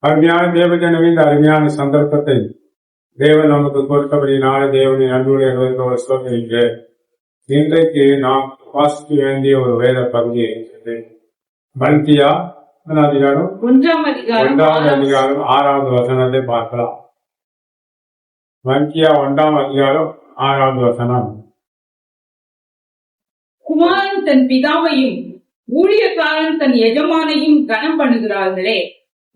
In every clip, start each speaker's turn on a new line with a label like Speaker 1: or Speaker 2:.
Speaker 1: அருமையான தேவஜனமே, இந்த அருமையான சந்தர்ப்பத்தை தேவன் நமக்கு கொடுத்தபடினால தேவனின் அன்புடைய சொல்கிறீங்க. இன்றைக்கு நாம் வாசிக்க வேண்டிய ஒரு வேத பகுதி இருக்கிறது. மல்கியா அதிகாரம் 1ஆம் அதிகாரம் 6வது வசனத்தை பார்க்கலாம். மல்கியா 1ஆம் அதிகாரம் 6வது வசனம்.
Speaker 2: குமாரன் தன் பிதாவையும் ஊழியக்காரன் தன் எஜமானையும் கனம் பண்ணுகிறார்களே,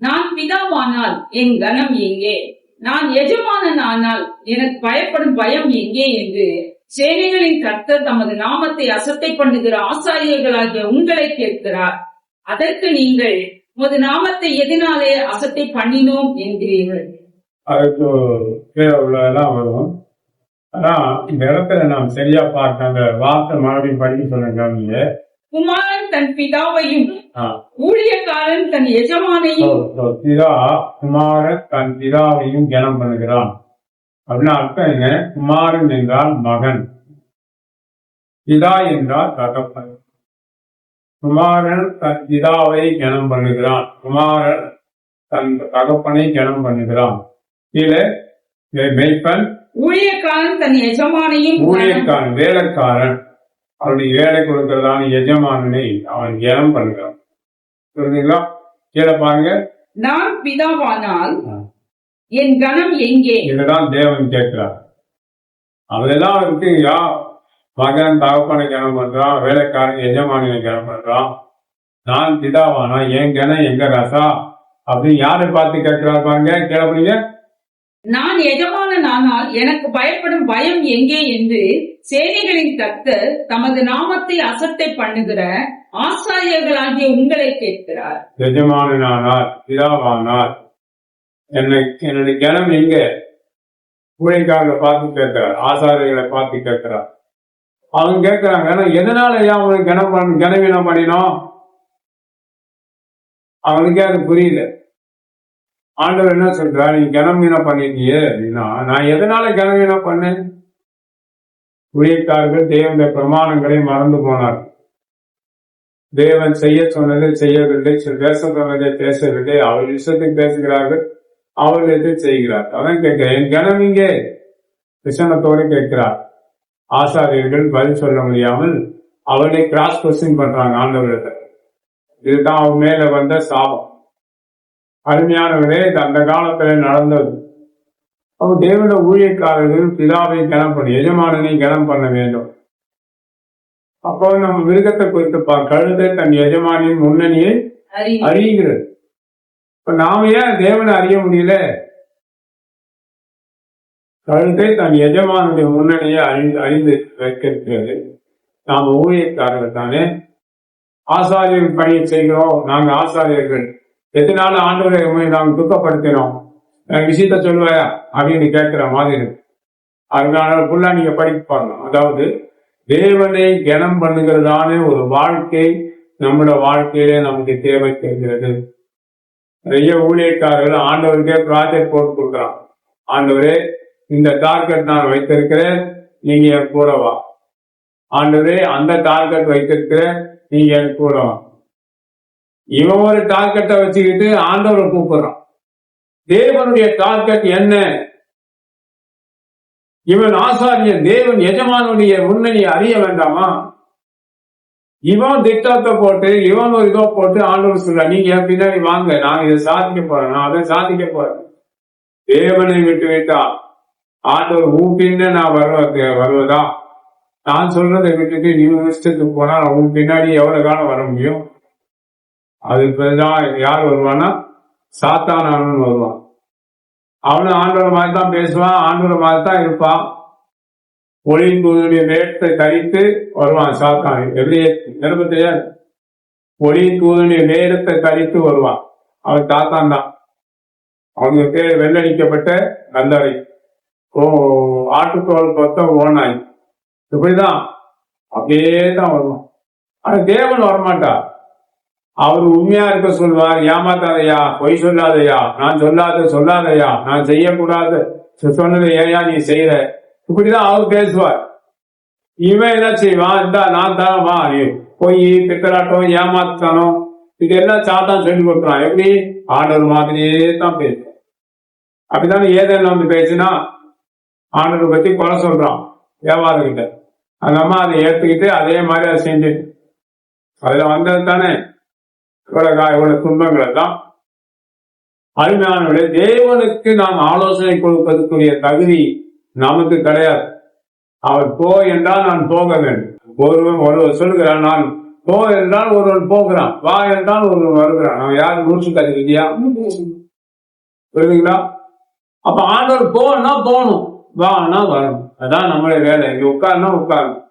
Speaker 2: நான் பிதாவானால் என் கனம் எங்கே? நான் எஜமானன் ஆனால் எனக்கு பயப்படும் பயம் எங்கே என்று சேனைகளின் கர்த்தர் தமது நாமத்தை அசட்டை பண்ணுகிற ஆசாரியர்களாகிய உங்களை கேட்கிறார். அதற்கு நீங்கள் உமது நாமத்தை எதனாலே அசட்டை பண்ணினோம் என்கிறீர்கள்.
Speaker 1: அதுக்கு உள்ளதெல்லாம் வரும். ஆனா இந்த இடத்துல நாம் சரியா பார்த்த அந்த வார்த்தை மறுபடியும் படிக்க சொல்லுங்க.
Speaker 2: குமாரன் தன் பிதாவையும் ஊழியக்காரன் தன் எஜமானையும்.
Speaker 1: பிதா குமாரன் தன் பிதாவையும் கனம் பண்ணுகிறான் அப்படின்னு அர்த்தம் என்ன? குமாரன் என்றால் மகன், பிதா என்றால் தகப்பன். குமாரன் தன் பிதாவை கனம் பண்ணுகிறான், குமாரன் தன் தகப்பனை கனம் பண்ணுகிறான். கீழே மேய்ப்பன்,
Speaker 2: ஊழியக்காரன் தன் எஜமானையும்.
Speaker 1: ஊழியக்காரன் வேலைக்காரன், அவருடைய வேலை கொடுக்கிறதான எஜமானனை அவன் கனம் பண்ணுகிறான். புரியுதுங்களா? கீழே பாருங்க.
Speaker 2: நான் பிதாவானால் என் கனம் எங்கே?
Speaker 1: இதுதான் தேவன் கேட்கிறார். அவரெல்லாம் இருக்குங்களா? மகன் தகப்பனை கனம் பண்றான், வேலைக்காரன் எஜமானியை கனம் பண்றான். நான் பிதாவானா என் கனம் எங்க ரசா அப்படின்னு யாரை பார்த்து கேட்கிறார் பாருங்க. கேட்பீங்க.
Speaker 2: நான் எஜமானன் ஆனால் எனக்கு பயப்படும் பயம் எங்கே என்று சேனைகளின் கர்த்தர் தமது நாமத்தை அசட்டை பண்ணுகிற ஆசாரியர்களாகிய உங்களை கேட்கிறார்.
Speaker 1: எஜமானனானால் பிதாவானால் என்னுடைய கனம் எங்க? ஊழியக்காரர்களை பார்த்து கேட்கிறார், ஆசாரியர்களை பார்த்து கேட்கிறார். அவங்க கேட்கிறாங்க, எதனால ஏன் அவங்களுக்கு கனவீனம் பண்ணினோம்? அவனுக்கே அது புரியல. ஆண்டவர் என்ன சொல்றார்? நீ கனவீனம் பண்ணிட்டியே அப்படின்னா, நான் எதனால கனவீனம் பண்ணேன்? ஊழியக்காரர்கள் தேவனுடைய பிரமாணங்களை மறந்து போனார். தேவன் செய்ய சொன்னதை செய்யவில்லை, பேச சொன்னதை பேசவில்லை. அவர் விஷயத்துக்கு பேசுகிறார்கள், அவர்களுக்கு செய்கிறார். அதான் கேட்கிறேன், என் கனம் இங்கே விசனத்தோடு கேட்கிறார். ஆசாரியர்கள் பதில் சொல்ல முடியாமல் அவர்களை கிராஸ் கொஸ்டின் பண்றாங்க ஆண்டவர்கிட்ட. இதுதான் அவர் மேல வந்த சாபம். அருமையானவரே, அந்த காலத்துல நடந்தது. அவர் தேவனுடைய ஊழியக்காரர்கள் பிதாவை கனம் பண்ண, எஜமானனை கனம் பண்ண வேண்டும். அப்போ நம்ம மிருகத்தை குறித்து கழுதை தன் எஜமானின் முன்னணியை அறிகிறது. இப்ப நாம ஏன் தேவனை அறிய முடியல? கழுதை தன் எஜமானுடைய முன்னணியை அறிந்து வைக்கிறது. நாம ஊழியக்காரர்கள் தானே, ஆசாரியர்கள் பணியை செய்கிறோம். நாங்க ஆசாரியர்கள் எத்தனால ஆண்டவரை நாங்க துக்கப்படுத்தினோம், விஷயத்த சொல்லுவாயா அப்படின்னு கேட்கிற மாதிரி. அதனால ஃபுல்லா நீங்க படிக்க பாருங்க. அதாவது தேவனை கனம் பண்ணுகிறதான ஒரு வாழ்க்கை நம்மளோட வாழ்க்கையிலே நமக்கு தேவை தெரிகிறது. நிறைய ஊழியக்காரர்கள் ஆண்டவருக்கே ப்ராஜெக்ட் போட்டு கொடுக்குறான். ஆண்டவரே, இந்த டார்கெட் நான் வைத்திருக்கிறேன், நீங்க என் கூட வா. ஆண்டவரே, அந்த டார்கெட் வைத்திருக்கிறேன், நீங்க என் கூட வா. இவன் ஒரு டார்கெட்டை வச்சுக்கிட்டு ஆண்டவரை கூப்பிடுறான். தேவனுடைய டார்கெட் என்ன? இவன் ஆசாரியன், தேவன் எஜமானுடைய முன்னணி அறிய வேண்டாமா? இவன் திட்டத்தை போட்டு, இவன் ஒரு இதோ போட்டு ஆண்டவர் சொல்ற, நீங்க என் பின்னாடி வாங்க, நான் இதை சாதிக்க போறேன், நான் அதை சாதிக்க போறேன். தேவனை விட்டு விட்டா ஆண்டவர் உன் பின்ன நான் வருவதா? நான் சொல்றதை விட்டுட்டு நீ இஷ்டத்துக்கு போனா உன் பின்னாடி எவ்வளவு காலம் வர முடியும்? அதுக்குதான் யார் வருவானா? சாத்தானவன் வருவான். அவனு ஆண்டவர் மாதிரி தான் பேசுவான், ஆண்டவர் மாதிரி தான் இருப்பான். ஒளியின் தூதனுடைய வேட்டை கழித்து வருவான் சாத்தான். எப்படி நிரப்பத்தையா? ஒளியின் தூதனுடைய வேடத்தை கழித்து வருவான். அவன் சாத்தான் தான். அவங்க பேர் வெள்ளடிக்கப்பட்ட கந்தரை, ஆட்டுத்தோல் கொத்த ஓனாய், இப்படிதான் அப்படியே தான் வருவான். ஆனா தேவன் வரமாட்டா. அவர் உண்மையா இருக்க சொல்வார். ஏமாத்தாதையா, பொய் சொல்லாதையா, நான் சொல்லாதையா, நான் செய்யக்கூடாது சொன்னதை ஏயா நீ செய்யற, இப்படிதான் அவர் பேசுவார். இவன் என்ன செய்வான்? இந்த நான் தான் வா, பொய் பித்தலாட்டம் ஏமாத்தானோ இது எல்லாம் சாத்தான் சொல்லி கொடுக்குறான். எப்படி? ஆண்டவர் மாதிரியே தான் பேசும். அப்படித்தானே ஏதேன்னு வந்து பேசுனா ஆண்டவர் பத்தி குறை சொல்றான் வியாபாரங்கிட்ட. அந்த அம்மா அதை ஏத்துக்கிட்டு அதே மாதிரி அதை செஞ்சுட்டு அதுல வந்தது தானே இவ்வளவு துன்பங்களை தான். அருமையானவர்களே, தேவனுக்கு நாம் ஆலோசனை கொடுப்பதற்குரிய தகுதி நமக்கு கிடையாது. அவர் போ என்றால் நான் போக வேண்டும். ஒருவர் சொல்கிறான் நான் போ என்றால் ஒருவன் போகிறான், வா என்றால் ஒருவன் வருகிறான். அவன் யாரும் நூற்று கல்வியா? புரியுதுங்களா? அப்ப ஆண்டவர் போனா போகணும், வானா வரணும். அதான் நம்மளுடைய வேலை. இங்க உட்காருனா உட்காரணும்.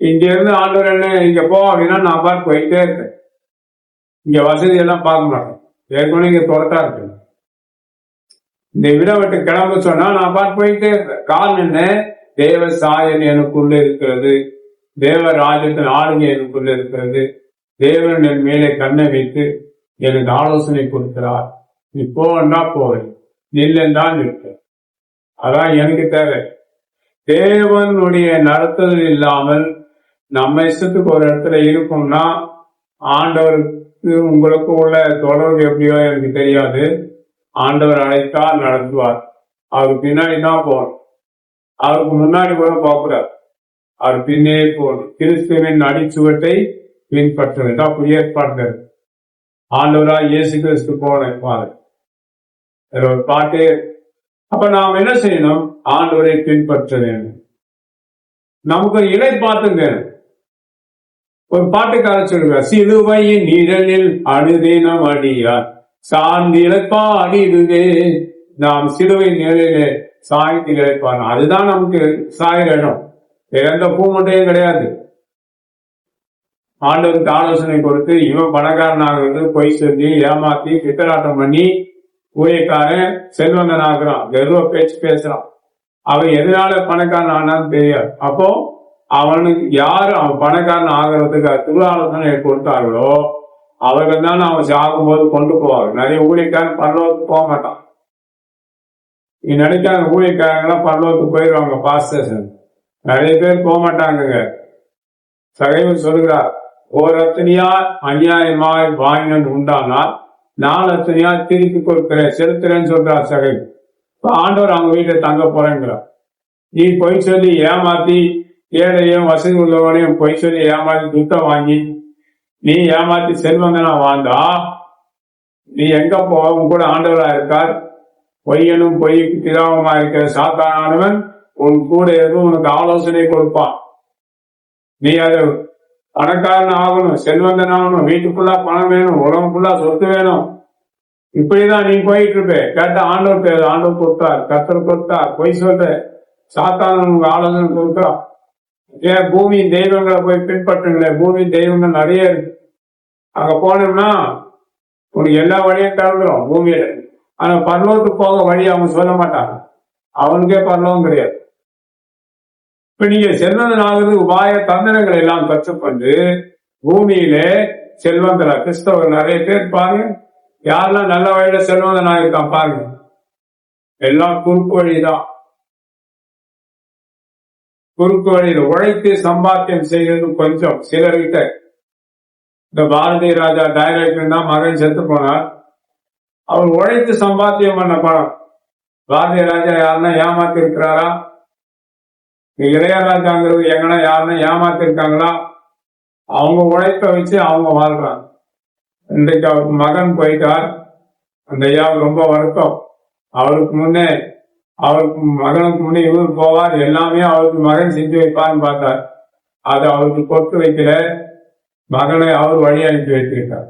Speaker 1: இங்க இருந்து ஆண்டவர் என்ன இங்க போ அப்படின்னா நான் பார்த்து போயிட்டே இருக்கேன். இங்க வசதி எல்லாம் பார்க்க மாட்டேன். ஏற்கனவே இங்க தொடர்த்தா இருக்கு. இந்த விட விட்டு கிளம்ப சொன்னா நான் பார்த்து போயிட்டே இருக்கேன். காரணம் என்ன? தேவ சாயல் எனக்குள்ள இருக்கிறது, தேவ ராஜ்யத்தின் ஆளுகை எனக்குள்ள இருக்கிறது. தேவன் என் மேலே கண்ணை வைத்து எனக்கு ஆலோசனை கொடுக்கிறார். நீ போவா போவேன், நில்லென்றால் நிற்க. அதான் எனக்கு தேவை. தேவனுடைய நடத்துதல் இல்லாமல் நம்ம இஷ்டத்துக்கு ஒரு இடத்துல இருக்கும்னா ஆண்டவருக்கு உங்களுக்கு உள்ள தொடர்பு எப்படியோ எனக்கு தெரியாது. ஆண்டவர் அழைத்தால் நடத்துவார். அவருக்கு பின்னாடி தான் போகணும். அவருக்கு முன்னாடி கூட போகக்கூடாது. அவர் பின்னே போகணும். கிறிஸ்துவின் அடிச்சுவட்டை பின்பற்ற வேண்டாம். புதிய ஏற்பாடு ஆண்டவராக இயேசு கிறிஸ்து போனேன் ஒரு பாட்டு. அப்ப நாம் என்ன செய்யணும்? ஆண்டவரை பின்பற்ற வேண்டும். நமக்கு இலை பாட்டு வேணும். ஒரு பாட்டுக்கார சொல்லுவார், சிலுவையின் நிழலில் அழுதினம் அடியார் சார்ந்து இழைப்பாடிடுவே. நாம் சிலுவை நிழலிலே சாய்ந்து இழைப்பார். அதுதான் நமக்கு சாயிற இடம். வேற எந்த பூமட்டையும் கிடையாது. ஆண்டவருக்கு ஆலோசனை கொடுத்து இவன் பணக்காரனாகிறது பொய் சொல்லி ஏமாத்தி பித்தலாட்டம் பண்ணி ஊழியக்காரன் செல்வந்தன் ஆகுறான், வெறுவ பேச்சு பேசுறான். அவன் எதனால பணக்காரன் ஆனான்னு தெரியாது. அப்போ அவனுக்கு யாரு அவன் பணக்காரன் ஆகிறதுக்கு திருஆலோசனை கொடுத்தார்களோ அவர்கள் தான் அவன் சாகும்போது கொண்டு போவாங்க. நிறைய ஊழியக்காரன் பரலோகத்துக்கு போக மாட்டான். நீ நினைக்காத ஊழியக்காரங்களாம் பரலோகத்துக்கு போயிடுவாங்க. பாஸ்டர்ஸ் நிறைய பேர் போக மாட்டாங்க. சகைவன் சொல்கிறார், ஓர் அத்தனையார் அநியாயமாய் வாங்கினது உண்டானால் 4 அத்தனையார் திருப்பி கொடுக்கிறேன் செலுத்துறேன்னு சொல்றார் சகை. இப்ப ஆண்டவர் அவங்க வீட்டை தங்க போறேங்கிறார். நீ பொய் சொல்லி ஏமாத்தி ஏழையும் வசதி உள்ளவனையும் பொய் சொல்லி ஏமாத்தி துத்தம் வாங்கி நீ ஏமாத்தி செல்வந்தனா வாழ்ந்தா நீ எங்க போக கூட ஆண்டவரா இருக்கார். பொய்யனும் பொய்க்கு பிதாவுமா இருக்கிற சாத்தானவன் உன் கூட எதுவும் உனக்கு ஆலோசனை கொடுப்பான். நீ அது பணக்காரன் ஆகணும், செல்வந்தன் ஆகணும், வீட்டுக்குள்ளா பணம் வேணும், உலகக்குள்ளா சொத்து வேணும், இப்படிதான் நீ போயிட்டு இருப்ப. கேட்ட ஆண்டவர் பேர் ஆண்டவர் கொடுத்தார், கர்த்தர் கொடுத்தார். பொய் சொல்ற சாத்தான உங்க ஆலோசனை கொடுக்குறான். ஏன் பூமியின் தெய்வங்களை போய் பின்பற்றுங்களேன். பூமியின் தெய்வங்கள் நிறைய இருக்கு. அங்க போனோம்னா உனக்கு எல்லா வழியும் திறந்துடும் பூமியில. ஆனா பரலோகத்துக்கு போக வழி அவங்க சொல்ல மாட்டாங்க. அவனுக்கே பரலோகம் கிடையாது. இப்ப நீங்க செல்வந்தன் ஆகுது உபாய தந்திரங்களை எல்லாம் கற்றுக்கொண்டு பூமியிலே செல்வந்தரா கிறிஸ்தவர் நிறைய பேர் பாருங்க. யாரெல்லாம் நல்ல வழியில செல்வந்தன் ஆகிருக்கான் பாருங்க. எல்லாம் குறுக்கு வழிதான். குறுக்கு வழியில் உழைத்து சம்பாத்தியம் செய்கிறது கொஞ்சம் சிலர்கிட்ட. இந்த பாரதி ராஜா டைரக்டர் தான் மகன் செத்து போனார். அவர் உழைத்து சம்பாத்தியம் பண்ண பணம். பாரதி ராஜா யாருன்னா ஏமாத்தி இருக்கிறாரா? இளையராஜாங்கிறது எங்கன்னா யாருன்னா ஏமாத்தி இருக்காங்களா? அவங்க உழைப்ப வச்சு அவங்க வாழ்றாங்க. இன்றைக்கு அவருக்கு மகன் போயிட்டார். அந்த ஐயாவுக்கு ரொம்ப வருத்தம். அவருக்கு மகனுக்கு முன்னே இவர் போவார். எல்லாமே அவருக்கு மகன் செஞ்சு வைப்பார்னு பார்த்தார். அது அவருக்கு பொறுத்து வைக்கல. மகனை அவர் வழி அனுப்பி வைத்திருக்கார்.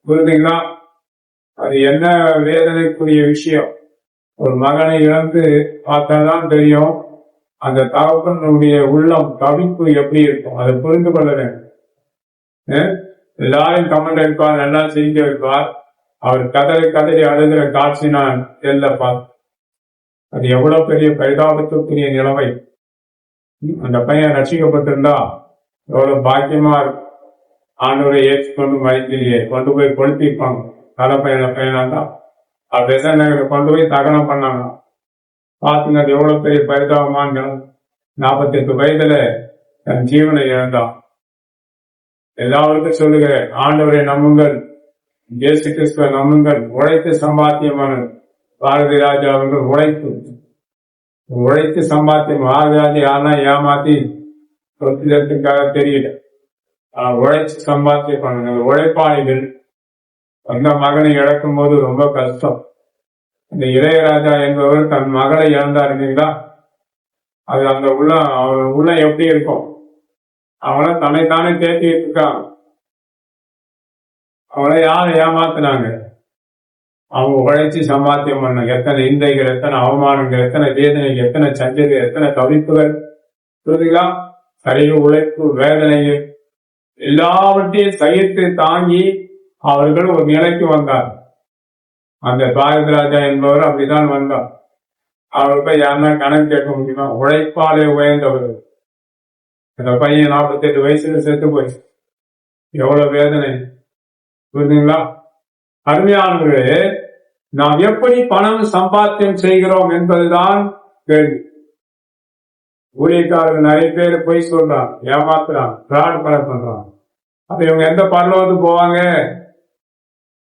Speaker 1: புரியுதுங்களா? அது என்ன வேதனைக்குரிய விஷயம். ஒரு மகனை இழந்து பார்த்தாதான் தெரியும் அந்த தகப்பனுடைய உள்ளம் தவிப்பு எப்படி இருக்கும். அதை புரிந்து கொள்ள வேண்டும். எல்லாரும் கமெண்ட் அடிப்பார், எல்லாம் செய்ய வைப்பார். அவர் கதறி அழுகிற காட்சி நான் செல்ல பார்த்து அது எவ்வளவு பெரிய பரிதாபத்துக்குரிய நிலைமை. அந்த பையன் ரசிக்கப்பட்டிருந்தா எவ்வளவு பாக்கியமா இருக்கும். ஆண்டவரை ஏற்றுக்கொண்டு மறைத்திலேயே கொண்டு போய் கொளுத்திருப்பாங்க. பையனாதான் நகரை கொண்டு போய் தகனம் பண்ணாங்க. பார்த்துங்க, அது எவ்வளவு பெரிய பரிதாபமான 48 வயதுல தன் ஜீவனை இழந்தான். எல்லாருக்கும் சொல்லுகிறேன், ஆண்டவரை நம்புங்கள், இயேசு கிறிஸ்துவை நம்புங்கள். உழைத்து சம்பாத்தியமான பாரதி ராஜா அவர்கள் உழைத்து சம்பாத்தியம். பாரதி ராஜா யாருன்னா ஏமாத்தி சொத்துக்காக தெரியல. உழைச்சு சம்பாத்தியம் பண்ணுங்க. உழைப்பாளிகள் அந்த மகனை இழக்கும் போது ரொம்ப கஷ்டம். இந்த இளையராஜா என்பவர் தன் மகளை இழந்தார் இல்லைங்களா, அது அந்த அவன் உள்ள எப்படி இருக்கும்? அவனை தன்னைத்தானே தேத்திட்டு இருக்கான். அவளை யாரை ஏமாத்தினாங்க? அவங்க உழைச்சி சம்பாத்தியம் பண்ண. எத்தனை இந்தைகள், எத்தனை அவமானங்கள், எத்தனை வேதனைகள், எத்தனை சஞ்சங்கள், எத்தனை தவிப்புகள் புரியுதுங்களா? சரிய உழைப்பு, வேதனைகள் எல்லாவற்றையும் சகித்து தாங்கி அவர்கள் ஒரு நிலைக்கு வந்தார். அந்த பாரதி ராஜா என்பவர் அப்படிதான் வந்தார். அவருக்கு யாருன்னா கணக்கு கேட்க முடியுமா? உழைப்பாலே உயர்ந்தவர்கள். அந்த பையன் 48 வயசுல செத்து போயிடுச்சு. எவ்வளவு வேதனை புரியுதுங்களா? அருமையானவர்களே, நாம் எப்படி பணம் சம்பாத்தியம் செய்கிறோம் என்பதுதான் கேள்வி. ஊழியக்காரர்கள் நிறைய பேர் பொய் சொல்றான், ஏமாத்துறான், ஃப்ராட் பண்றான். அப்ப இவங்க எந்த பரலோகத்துக்கு போவாங்க?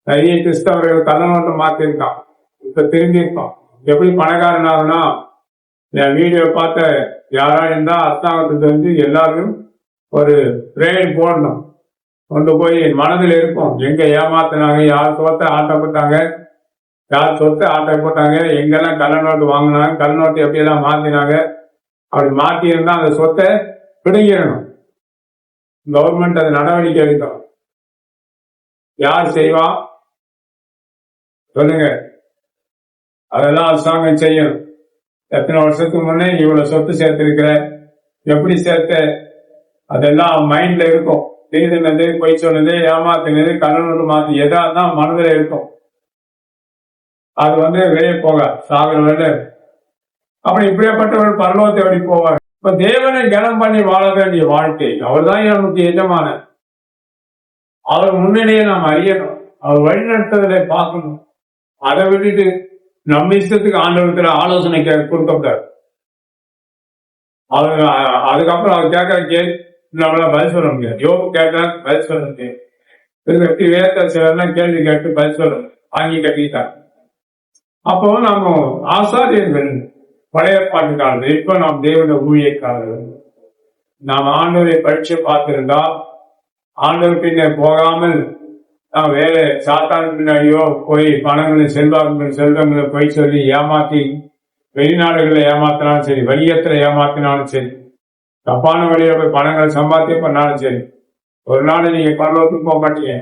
Speaker 1: நிறைய கிறிஸ்தவர்கள் கதனோட்டை மாத்திருக்கான், இப்ப திரும்பியிருக்கான். எப்படி பணக்காரன் ஆகுனா, என் வீடியோ பார்த்த யாரா இருந்தா அரசாங்கத்தை தெரிஞ்சு எல்லாரும் ஒரு பிரேயர் போடணும், கொண்டு போய் மனதில் இருக்கும். எங்க ஏமாத்தினாங்க, யார் சொத்தை ஆட்டப்பட்டாங்க, யார் சொத்தை ஆட்டப்பட்டாங்க, எங்கெல்லாம் கள்ள நோட்டு வாங்கினாங்க, கள்ள நோட்டு எப்படியெல்லாம் மாத்தினாங்க. அப்படி மாத்தி இருந்தா அந்த சொத்தை பிடுங்கிடணும். கவர்மெண்ட் அது நடவடிக்கை எடுக்கும். யார் செய்வா சொல்லுங்க? அதெல்லாம் அரசாங்கம் செய்யணும். எத்தனை வருஷத்துக்கு முன்னே இவ்வளவு சொத்து சேர்த்திருக்கிற, எப்படி சேர்த்த, அதெல்லாம் மைண்ட்ல இருக்கும். திருடினது, பொய் சொன்னது, ஏமாத்தினது, கண்ணூர் மாத்தி எதா தான் மனதில் இருக்கும். அது வெளியே போக சாகர. அப்படி இப்படியாப்பட்டவர்கள் பரலோகத்தை எப்படி போவார்? இப்ப தேவனை கனம் பண்ணி வாழ வேண்டிய வாழ்க்கை, அவர் தான் நமக்கு எஜமான. அவர் முன்னிலையை நாம் அறியணும், அவர் வழிநடத்துதலை பார்க்கணும். அதை விட்டுட்டு நம்ம இஷ்டத்துக்கு ஆண்டவரத்துல ஆலோசனை கொடுக்கப்பட்டார். அதுக்கப்புறம் அவர் கேட்கிற கேள்வி நம்மளால பதில் சொல்ல முடியாது. யோபு கேட்டா பதில் சொல்ல முடியாது. எப்படி வேத சிலர்லாம் கேள்வி கேட்டு பதில் சொல்ல வாங்கி கட்டிட்டாங்க. அப்போ நம்ம ஆசாரியர்கள் பழைய பாட்டுக்காரர்கள், இப்ப நாம் தேவன ஊழியக்காரர்கள். நாம் ஆண்டவரை பரீட்சை பார்த்திருந்தா ஆண்டவர் பின்ன போகாமல் நாம் வேலை சாத்தான் பின்னாடியோ போய் பணங்களை செல்வங்களை போய் சொல்லி ஏமாத்தி, வெளிநாடுகளை ஏமாத்தினாலும் சரி, வணிகத்துல ஏமாத்தினாலும் சரி, தப்பான வழியில போய் பணங்களை சம்பாத்தியம் பண்ணாலும் சரி, ஒரு நாள் நீங்க பரலோகத்துக்கு போக மாட்டீங்க.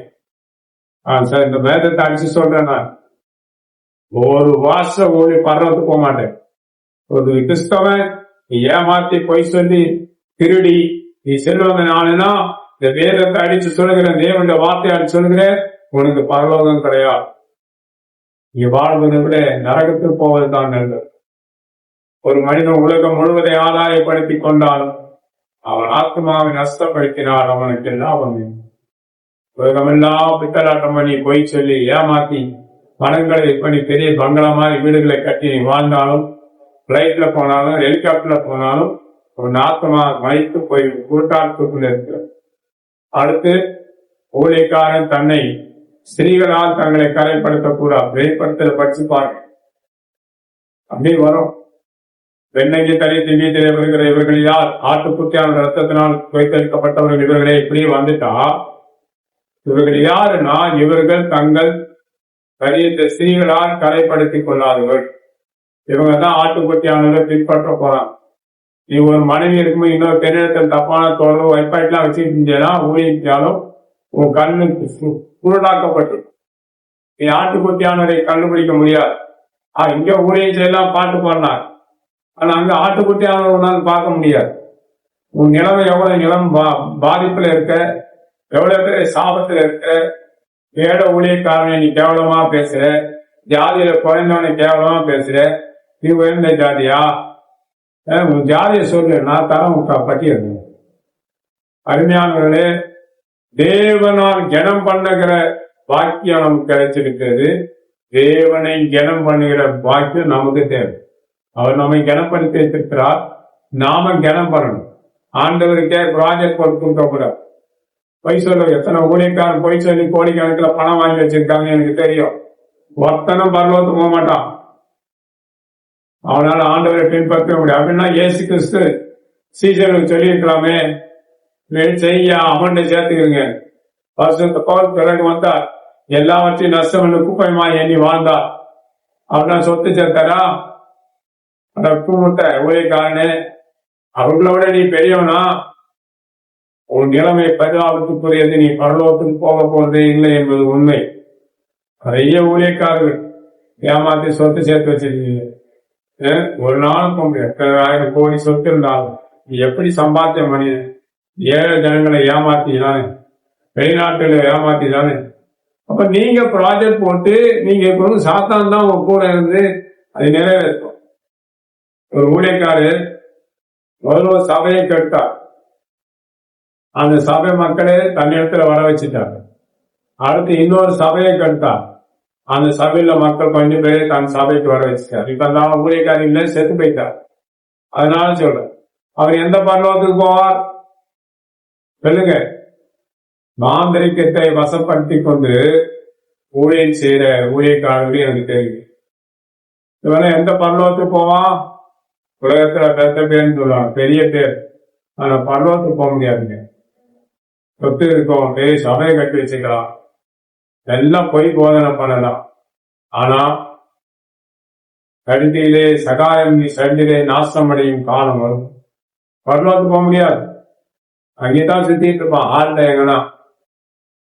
Speaker 1: சார், இந்த வேதத்தை அடிச்சு சொல்றேன், நான் ஒரு வாச ஓடி பரலோகத்துக்கு போக மாட்டேன். ஒரு கிறிஸ்தவன் ஏமாத்தி பொய் சொல்லி திருடி நீ செல்வங்க நானுன்னா, இந்த வேதத்தை அடிச்சு சொல்லுகிறேன், தேவனுடைய வார்த்தையை அடிச்சு சொல்லுகிறேன், உனக்கு பரலோகம் கிடையாது. நீ வாழ்வதை விட நரகத்துக்கு போவது தான் நல்லது. ஒரு மனிதன் உலகம் முழுவதை ஆதாயப்படுத்திக் கொண்டாலும் அவன் ஆத்மாவை நஷ்டப்படுத்தினால் அவனுக்கு லாபம். உலகமெல்லாம் பித்தலாட்டம் பண்ணி பொய் சொல்லி ஏமாத்தி பணங்களை பண்ணி பெரிய பங்களா மாதிரி வீடுகளை கட்டி நீ வாழ்ந்தாலும், பிளைட்ல போனாலும், ஹெலிகாப்டர்ல போனாலும், ஒரு ஆத்மா மதித்து போய் கூட்டாளத்துக்குள்ள இருக்கிற. அடுத்து, ஊழியக்காரன் தன்னை ஸ்திரீகளால் தங்களை கரைப்படுத்தக்கூடாது. வெளிப்படுத்த படிச்சு பாருங்க, அப்படி வரும். வெண்ணங்கி தலித்து வீட்டில் வருகிற இவர்கள் யார்? ஆட்டுக்குட்டியான ரத்தத்தினால் வைத்தளிக்கப்பட்டவர்கள் இவர்களே. இப்படி வந்துட்டா இவர்கள் யாருன்னா, இவர்கள் தங்கள் கரியத்தை ஸ்திரீகளால் கரைப்படுத்திக் கொள்ளாதவர்கள். இவங்க தான் ஆட்டுக்குட்டியானவரை பின்பற்ற போறாங்க. நீ ஒரு மனைவி இருக்கும்போது இன்னொரு பெண்ணிடத்தில் தப்பான தொடர்பு வைப்பாய்லாம் வச்சுக்கிட்டா ஊழிச்சாலும் உன் கண்ணு குருடாக்கப்பட்டு நீ ஆட்டுக்குட்டியானவரை கண்டுபிடிக்க முடியாது. இங்க ஊழியம் செய்யலாம், பாட்டு பாடினார், ஆனா அங்க ஆட்டுக்குட்டியானவர்கள் பார்க்க முடியாது. உன் நிலைமை எவ்வளவு பாதிப்புல இருக்க, எவ்வளவு பேர் சாபத்துல இருக்க. வேட ஊழியக்காரனை நீ கேவலமா பேசுற, ஜாதியில குறைந்தவனை கேவலமா பேசுற. நீ உயர்ந்த ஜாதியா? உன் ஜாதியை சொல்லு, நான் தரம் பட்டியல். அருமையானவர்களே, தேவனால் கனம் பண்ணுகிற பாக்கியம் நமக்கு கிடைச்சிருக்கிறது. தேவனை கனம் பண்ணுகிற பாக்கியம் நமக்கு தேவை. அவர் நம்மை கனப்படுத்தி வைத்திருக்கிறார், நாம கனம் பண்ணணும். ஆண்டவருக்கே ப்ராஜெக்ட் கொடுக்க கூடாது. பொய் சொல்ல எத்தனை ஊழியக்காரன் பொய் சொல்லி கோடிக்கணக்கில் பணம் வாங்கி வச்சிருக்காங்க எனக்கு தெரியும். ஒருத்தனும் பரலோகத்துக்கு போக மாட்டான். அவனால ஆண்டவரை பின்பற்ற முடியும். அப்படின்னா இயேசு கிறிஸ்து சீசருக்கு சொல்லி இருக்கலாமே, செய்ய அமௌண்ட்டை சேர்த்துக்கிறீங்க. பரிசுத்த பவுல் பிறகு வந்தார், எல்லாவற்றையும் நஷ்டம் குப்பைமா எண்ணி வாழ்ந்தார். அவர்தான் சொத்து சேர்த்தாரா? முட்டை ஊழியக்காரனே, அவர்களை விட நீ பெரியவனா? உன் நிலைமை பரிதாபத்துக்குரியது, நீ பரலோகத்துக்கு போக போறதே இல்லை என்பது உண்மை. நிறைய ஊழியக்காரர்கள் ஏமாத்தி சொத்து சேர்த்து வச்சிருக்கீங்க. ஒரு நாளும் போக முடியாது. 10,000 கோடி சொத்து இருந்தாலும் நீ எப்படி சம்பாத்திய மனிதன்? ஏழை ஜனங்களை ஏமாத்தினானே, வெளிநாட்டுல ஏமாத்தினானே. அப்ப நீங்க ப்ராஜெக்ட் போட்டு நீங்க சாத்தான் தான் உங்க கூட இருந்து அது நிறைவேற்றும். ஒரு ஊழியக்காரர் முதல்ல சபையை கெடுத்தார். அந்த சபை மக்களே தன்னிடத்துல வர வச்சுட்டாங்க. அடுத்து இன்னொரு சபையை கெடுத்தார். அந்த சபையில மக்கள் கொஞ்சம் பேரை தன் சபைக்கு வர வச்சுட்டார். இப்ப அந்த ஊழியக்காரிகளே செத்து போயிட்டார். அதனால சொல்றேன், அவர் எந்த பரலோகத்துக்கு போவார் சொல்லுங்க? மாந்திரிகத்தை வசப்படுத்தி கொண்டு ஊழியம் செய்யற ஊழியக்காரர்கள் எனக்கு தெரியும். இவனை எந்த பரலோகத்துக்கு போவான்? உலகத்துல பெத்த பேர்னு சொல்லுவாங்க, பெரிய பேர். ஆனா பரலோகத்துக்கு போக முடியாதுங்க. சொத்து இருக்கும், பெரிய சபையை கட்டி வச்சுக்கலாம், எல்லாம் போய் போதனை பண்ணலாம். ஆனா கழுதியிலே சகாயம் சண்டிலே நாசம் அடையும் காலம் வரும். பரலோகத்துக்கு போக முடியாது. அங்கேதான் சுத்திட்டு இருப்பான் ஆள்ல எங்கன்னா.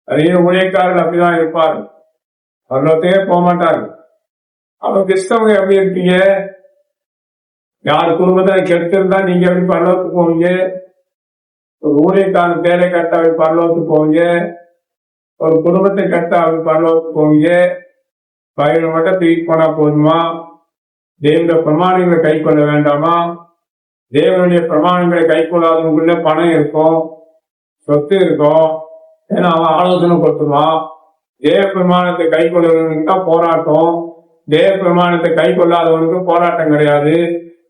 Speaker 1: நிறைய ஊழியக்காரர்கள் அப்படிதான் இருப்பாரு, பரலோகத்தையே போக மாட்டாரு. அப்ப கிறிஸ்தவங்க எப்படி இருப்பீங்க? யார் குடும்பத்தை கெடுத்திருந்தா நீங்க எப்படி பரலோகத்துக்கு போவீங்க? ஒரு ஊழியக்காரன் பேரை கட்ட அப்படி பரலோகத்துக்கு போவீங்க. ஒரு குடும்பத்தை கட்ட அப்படி பரலோகத்துக்கு போவீங்க. பயிரை மட்டும் தூக்கி போனா போதுமா? தேவனுடைய பிரமாணங்களை கை கொள்ள வேண்டாமா? தேவனுடைய பிரமாணங்களை கை கொள்ளாதவங்களுக்குள்ள பணம் இருக்கும், சொத்து இருக்கும். ஏன்னா அவன் ஆலோசனை கொடுத்துருவான். தேவ பிரமாணத்தை கை கொள்ளுறவனுக்கு தான் போராட்டம். தேவ பிரமாணத்தை கை கொள்ளாதவனுக்கு போராட்டம் கிடையாது.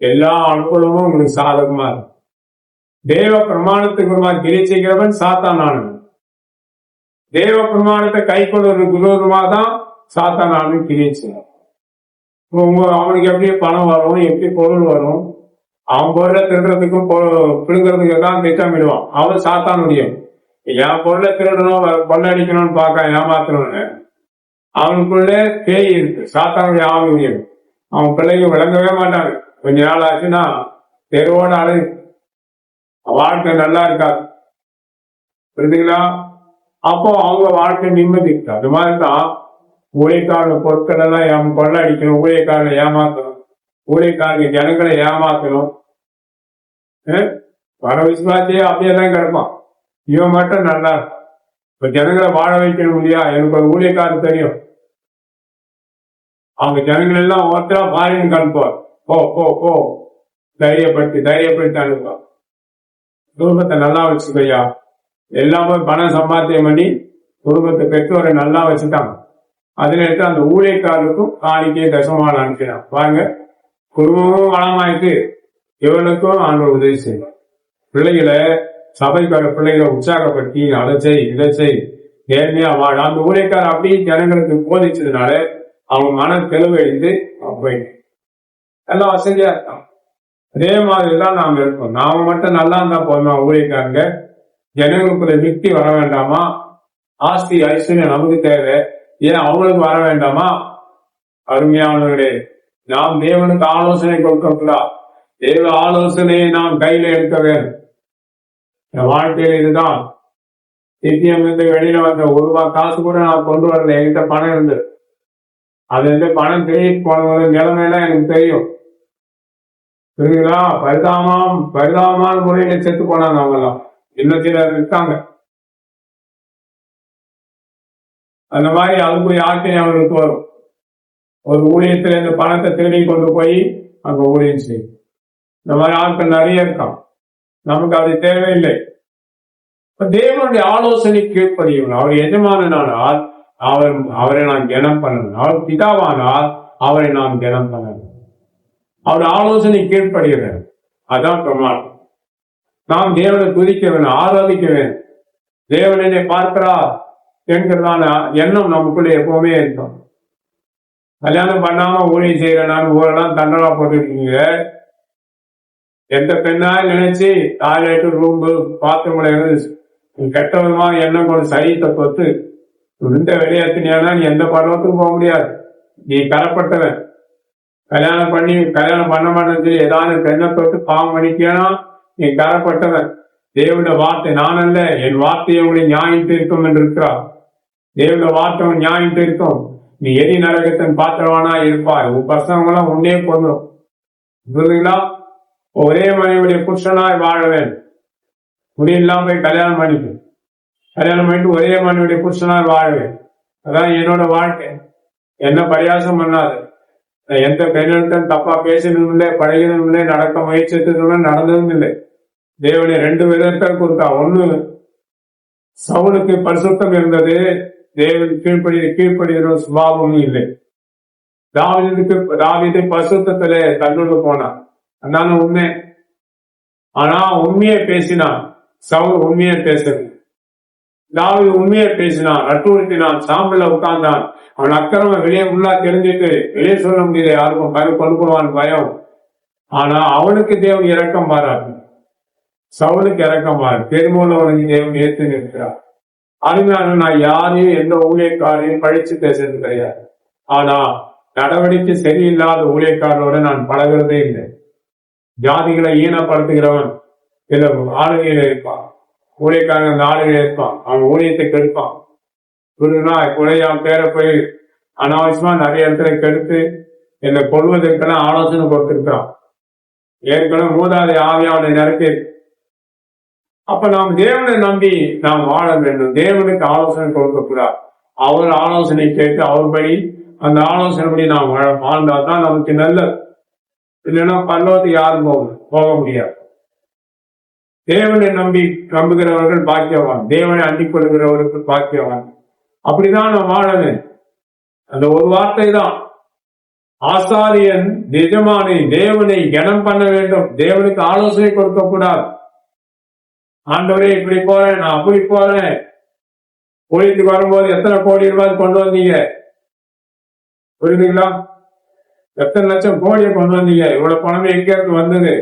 Speaker 1: எல்லா அனுகூலமும் உங்களுக்கு சாதகமா இருக்கும். தேவ பிரமாணத்துக்கு கிரிச்சிக்கிறவன் சாத்தானானவன். தேவ பிரமாணத்தை கை கொள்வதற்கு விரோதமா தான் சாத்தானானவன் கிரிச்சிக்கிறான். அவனுக்கு எப்படி பணம் வரும், எப்படி பொருள் வரும்? அவன் பொருளை திருடுறதுக்கும் பிடுங்கிறதுக்கு தான் திட்டமிடுவான். அவன் சாத்தானுடைய என் பொருளை திருடணும், கொள்ளடிக்கணும்னு பார்க்க ஏமாத்தணும்னு அவனுக்குள்ளே பேய் இருக்கு, சாத்தானுடைய ஆவிய. அவன் பிள்ளைங்க விளங்கவே மாட்டாங்க. கொஞ்ச நாள் ஆச்சுன்னா தெருவோட அழகு, வாழ்க்கை நல்லா இருக்காது. புரியுதுங்களா? அப்போ அவங்க வாழ்க்கை நிம்மதி இருக்கு. அது மாதிரிதான் ஊழியக்காரங்க பொருட்கள் எல்லாம் கொள்ளடிக்கணும், ஊழியக்காரங்களை ஏமாத்தணும், ஊழியக்காரங்க ஜனங்களை ஏமாத்தணும். வர விசுவாசியே அப்படியே தான் கிடப்பான். இவன் மட்டும் நல்லா இருக்கும். இப்ப ஜனங்களை வாழ வைக்கணும் இல்லையா? எனக்கு ஒரு ஊழியக்காரர் தெரியும். அவங்க ஜனங்கள் எல்லாம் ஒருத்தரா பாரின் கணுப்பார். போ போ போ தைரியப்படுத்தி அனுப்பார். குடும்பத்தை நல்லா வச்சுக்கையா. எல்லாமே பணம் சம்பாத்தியம் பண்ணி குடும்பத்தை பெற்றோரை நல்லா வச்சுட்டாங்க. அதுல எடுத்து அந்த ஊழியக்காரருக்கும் காணிக்கையை தசமான அனுப்பினான். பாருங்க, குடும்பமும் வளமாயிட்டு இவனுக்கும் ஆண்டவர் உதவி செய்யும். பிள்ளைகளை சபைக்கார பிள்ளைகளை உற்சாகப்படுத்தி அதை செய் இதை செய் நேர்மையா வாழ அந்த ஊழியக்காரர் அப்படி ஜனங்களுக்கு போதிச்சதுனால அவங்க மன தெளிவடைந்து போயிட்டு எல்லாம் வசதியா இருக்கான். அதே மாதிரிதான் நாம இருக்கோம். நாம மட்டும் நல்லா இருந்தா போதும். ஊழியக்காரங்க ஜனங்களுக்குள்ள விக்தி வர வேண்டாமா? ஆஸ்தி ஐஸ்வர்யம் நமக்கு தேவை, ஏன் அவங்களுக்கு வர வேண்டாமா? அருமையானவர்களே, நாம் தேவனுக்கு ஆலோசனை கொடுக்கலாம். தேவ ஆலோசனையை நாம் கையில எடுக்க வேண்டும். என் வாழ்க்கையில இதுதான் சித்தியம் இருந்து வெளியில வந்த ₹1 காசு கூட நான் கொண்டு வரல. என்கிட்ட பணம் இருந்து அது வந்து பணம் திரும்பி போனவங்க நிலைமையெல்லாம் எனக்கு தெரியும். புரியுங்களா? பரிதாபமான முறையில செத்து போனாங்க. அவங்கெல்லாம் இன்னும் சிலர் இருக்காங்க. அந்த மாதிரி அதுக்கு யாருக்கையும் அவங்களுக்கு வரும். ஒரு ஊழியத்துல இந்த பணத்தை திருடி கொண்டு போய் அங்க ஊழியம் செய்யும். இந்த மாதிரி ஆட்கள் நிறைய இருக்கான். நமக்கு அது தேவையில்லை. தேவனுடைய ஆலோசனை கீழ்ப்படியவன். அவர் எஜமானனால் அவரை நான் கனம் பண்ணணும். அவர் பிதாவானால் அவரை நான் கனம் பண்ணணும். அவர் ஆலோசனை கீழ்ப்படியவன். அதான் பிரமாணம். நாம் தேவனை துதிக்க வேண்டும், ஆராதிக்க வேண்டும். தேவன் என்னை பார்க்கிறார் என்கிறதான எண்ணம் நமக்குள்ள எப்பவுமே இருக்கும். கல்யாணம் பண்ணாம ஊழியம் செய்யறேன் நான் ஊரெல்லாம் தண்டலா போட்டுருக்கீங்க. எந்த பெண்ணா நினைச்சு டாய்லெட்டு ரூம்பு பாத்ரூம்ல கெட்ட விதமா எண்ணம் கொண்டு சரீரத்தை பொறுத்து இந்த வெளியேற்றினா நீ எந்த பருவத்துக்கும் போக முடியாது. நீ கரப்பட்டவன். கல்யாணம் பண்ண மாட்டேன்னு சொல்லி ஏதாவது பெண்ணை தொட்டு பாவம் பண்ணிக்கனா நீ கரப்பட்டவன். தேவனுடைய வார்த்தை நான் அல்ல, என் வார்த்தையை உங்களை நியாயம் தீர்க்கும் என்று இருக்கிறார். தேவனுடைய வார்த்தை நியாயம் தீர்க்கும். நீ எரி நரகத்தின் பாத்திரவானா இருப்பாய். உன் பசங்களாம் உன்னே பொண்ணும். புரியுதுங்களா? ஒரே மனைவியுடைய புருஷனாய் வாழ வேண்டும். முடியெல்லாம் போய் கல்யாணம் பண்ணிட்டு ஒரே மனைவியுடைய புருஷனாய் வாழவேன். அதான் என்னோட வாழ்க்கை. என்ன பரியாசம் பண்ணாது. எந்த பெண்ணிடம் தப்பா பேசணும் இல்லை, பழகினும் இல்லை, நடக்க முயற்சித்ததும் நடந்ததும் இல்லை. தேவனை 2 விதத்தை கொடுத்தா. ஒண்ணு, சவுலுக்கு பரிசுத்தம் இருந்தது, தேவன் கீழ்ப்படுகிற சுபாவமும் இல்லை. தாவீது பரிசுத்தத்திலே தன்னுள்ள போனான். அதான உண்மை. ஆனா உண்மையை பேசினான். சவுல் உண்மையை பேசல. தாவீது உண்மையை பேசினான், அட்டுறுத்தினான், சாம்பல உட்கார்ந்தான். அவன் அக்கிரம வெளியே உள்ளா தெரிஞ்சுட்டு வெளியே சொல்ல முடியல, யாருக்கும் கொண்டுவான் பயம். ஆனா அவனுக்கு தேவன் இரக்கம் பாராட்டு. சவுலுக்கு இரக்கம் பாரு. பெருமூலவனுக்கு தேவன் ஏற்று நிற்கிறார். அருமையான நான் யாரையும் எந்த ஊழியக்காரையும் பழிச்சு பேசுறது கிடையாது. ஆனா நடவடிக்கை சரியில்லாத ஊழியக்காரனோட நான் பழகிறதே இல்லை. ஜாதிகளை ஈனப்படுத்துகிறவன் சில ஆளுகையில இருப்பான். ஊழியக்காரன் அந்த ஆளுகையில இருப்பான். அவன் ஊழியத்தை கெடுப்பான். என் பேரை போய் அனாவசியமா நிறைய இடத்துல கெடுத்து என்னை கொள்வதற்கெல்லாம் ஆலோசனை கொடுத்திருக்கிறான். ஏற்கனவே மூதாதை ஆவி அவனை நிரப்பி. அப்ப நாம் தேவனை நம்பி நாம் வாழ வேண்டும். தேவனுக்கு ஆலோசனை கொடுக்கக்கூடாது. அவர் ஆலோசனை கேட்டு அவர்படி அந்த ஆலோசனைப்படி நாம் வாழ்ந்தால்தான் நமக்கு நல்லது. இல்லைன்னா பல்லவத்துக்கு யாரும் போக முடியாது. தேவனை நம்புகிறவர்கள் பாக்கியவான். தேவனை அண்டிக் கொள்கிறவர்கள் பாக்கியவான். அப்படிதான் நாம் வாழணும். அந்த ஒரு வார்த்தை தான். ஆசாரியன் நிஜமானை தேவனை கனம் பண்ண வேண்டும். தேவனுக்கு ஆலோசனை கொடுக்க கூடாது. ஆண்டவரே இப்படி போறேன், நான் அப்படி போறேன். ஊழியத்துக்கு வரும்போது எத்தனை கோடி ரூபாய் கொண்டு வந்தீங்க? புரியுதுங்களா? எத்தனை லட்சம் கோடியை கொண்டு வந்தீங்க? இவ்வளவு பணமே எங்க இருந்து வந்தது?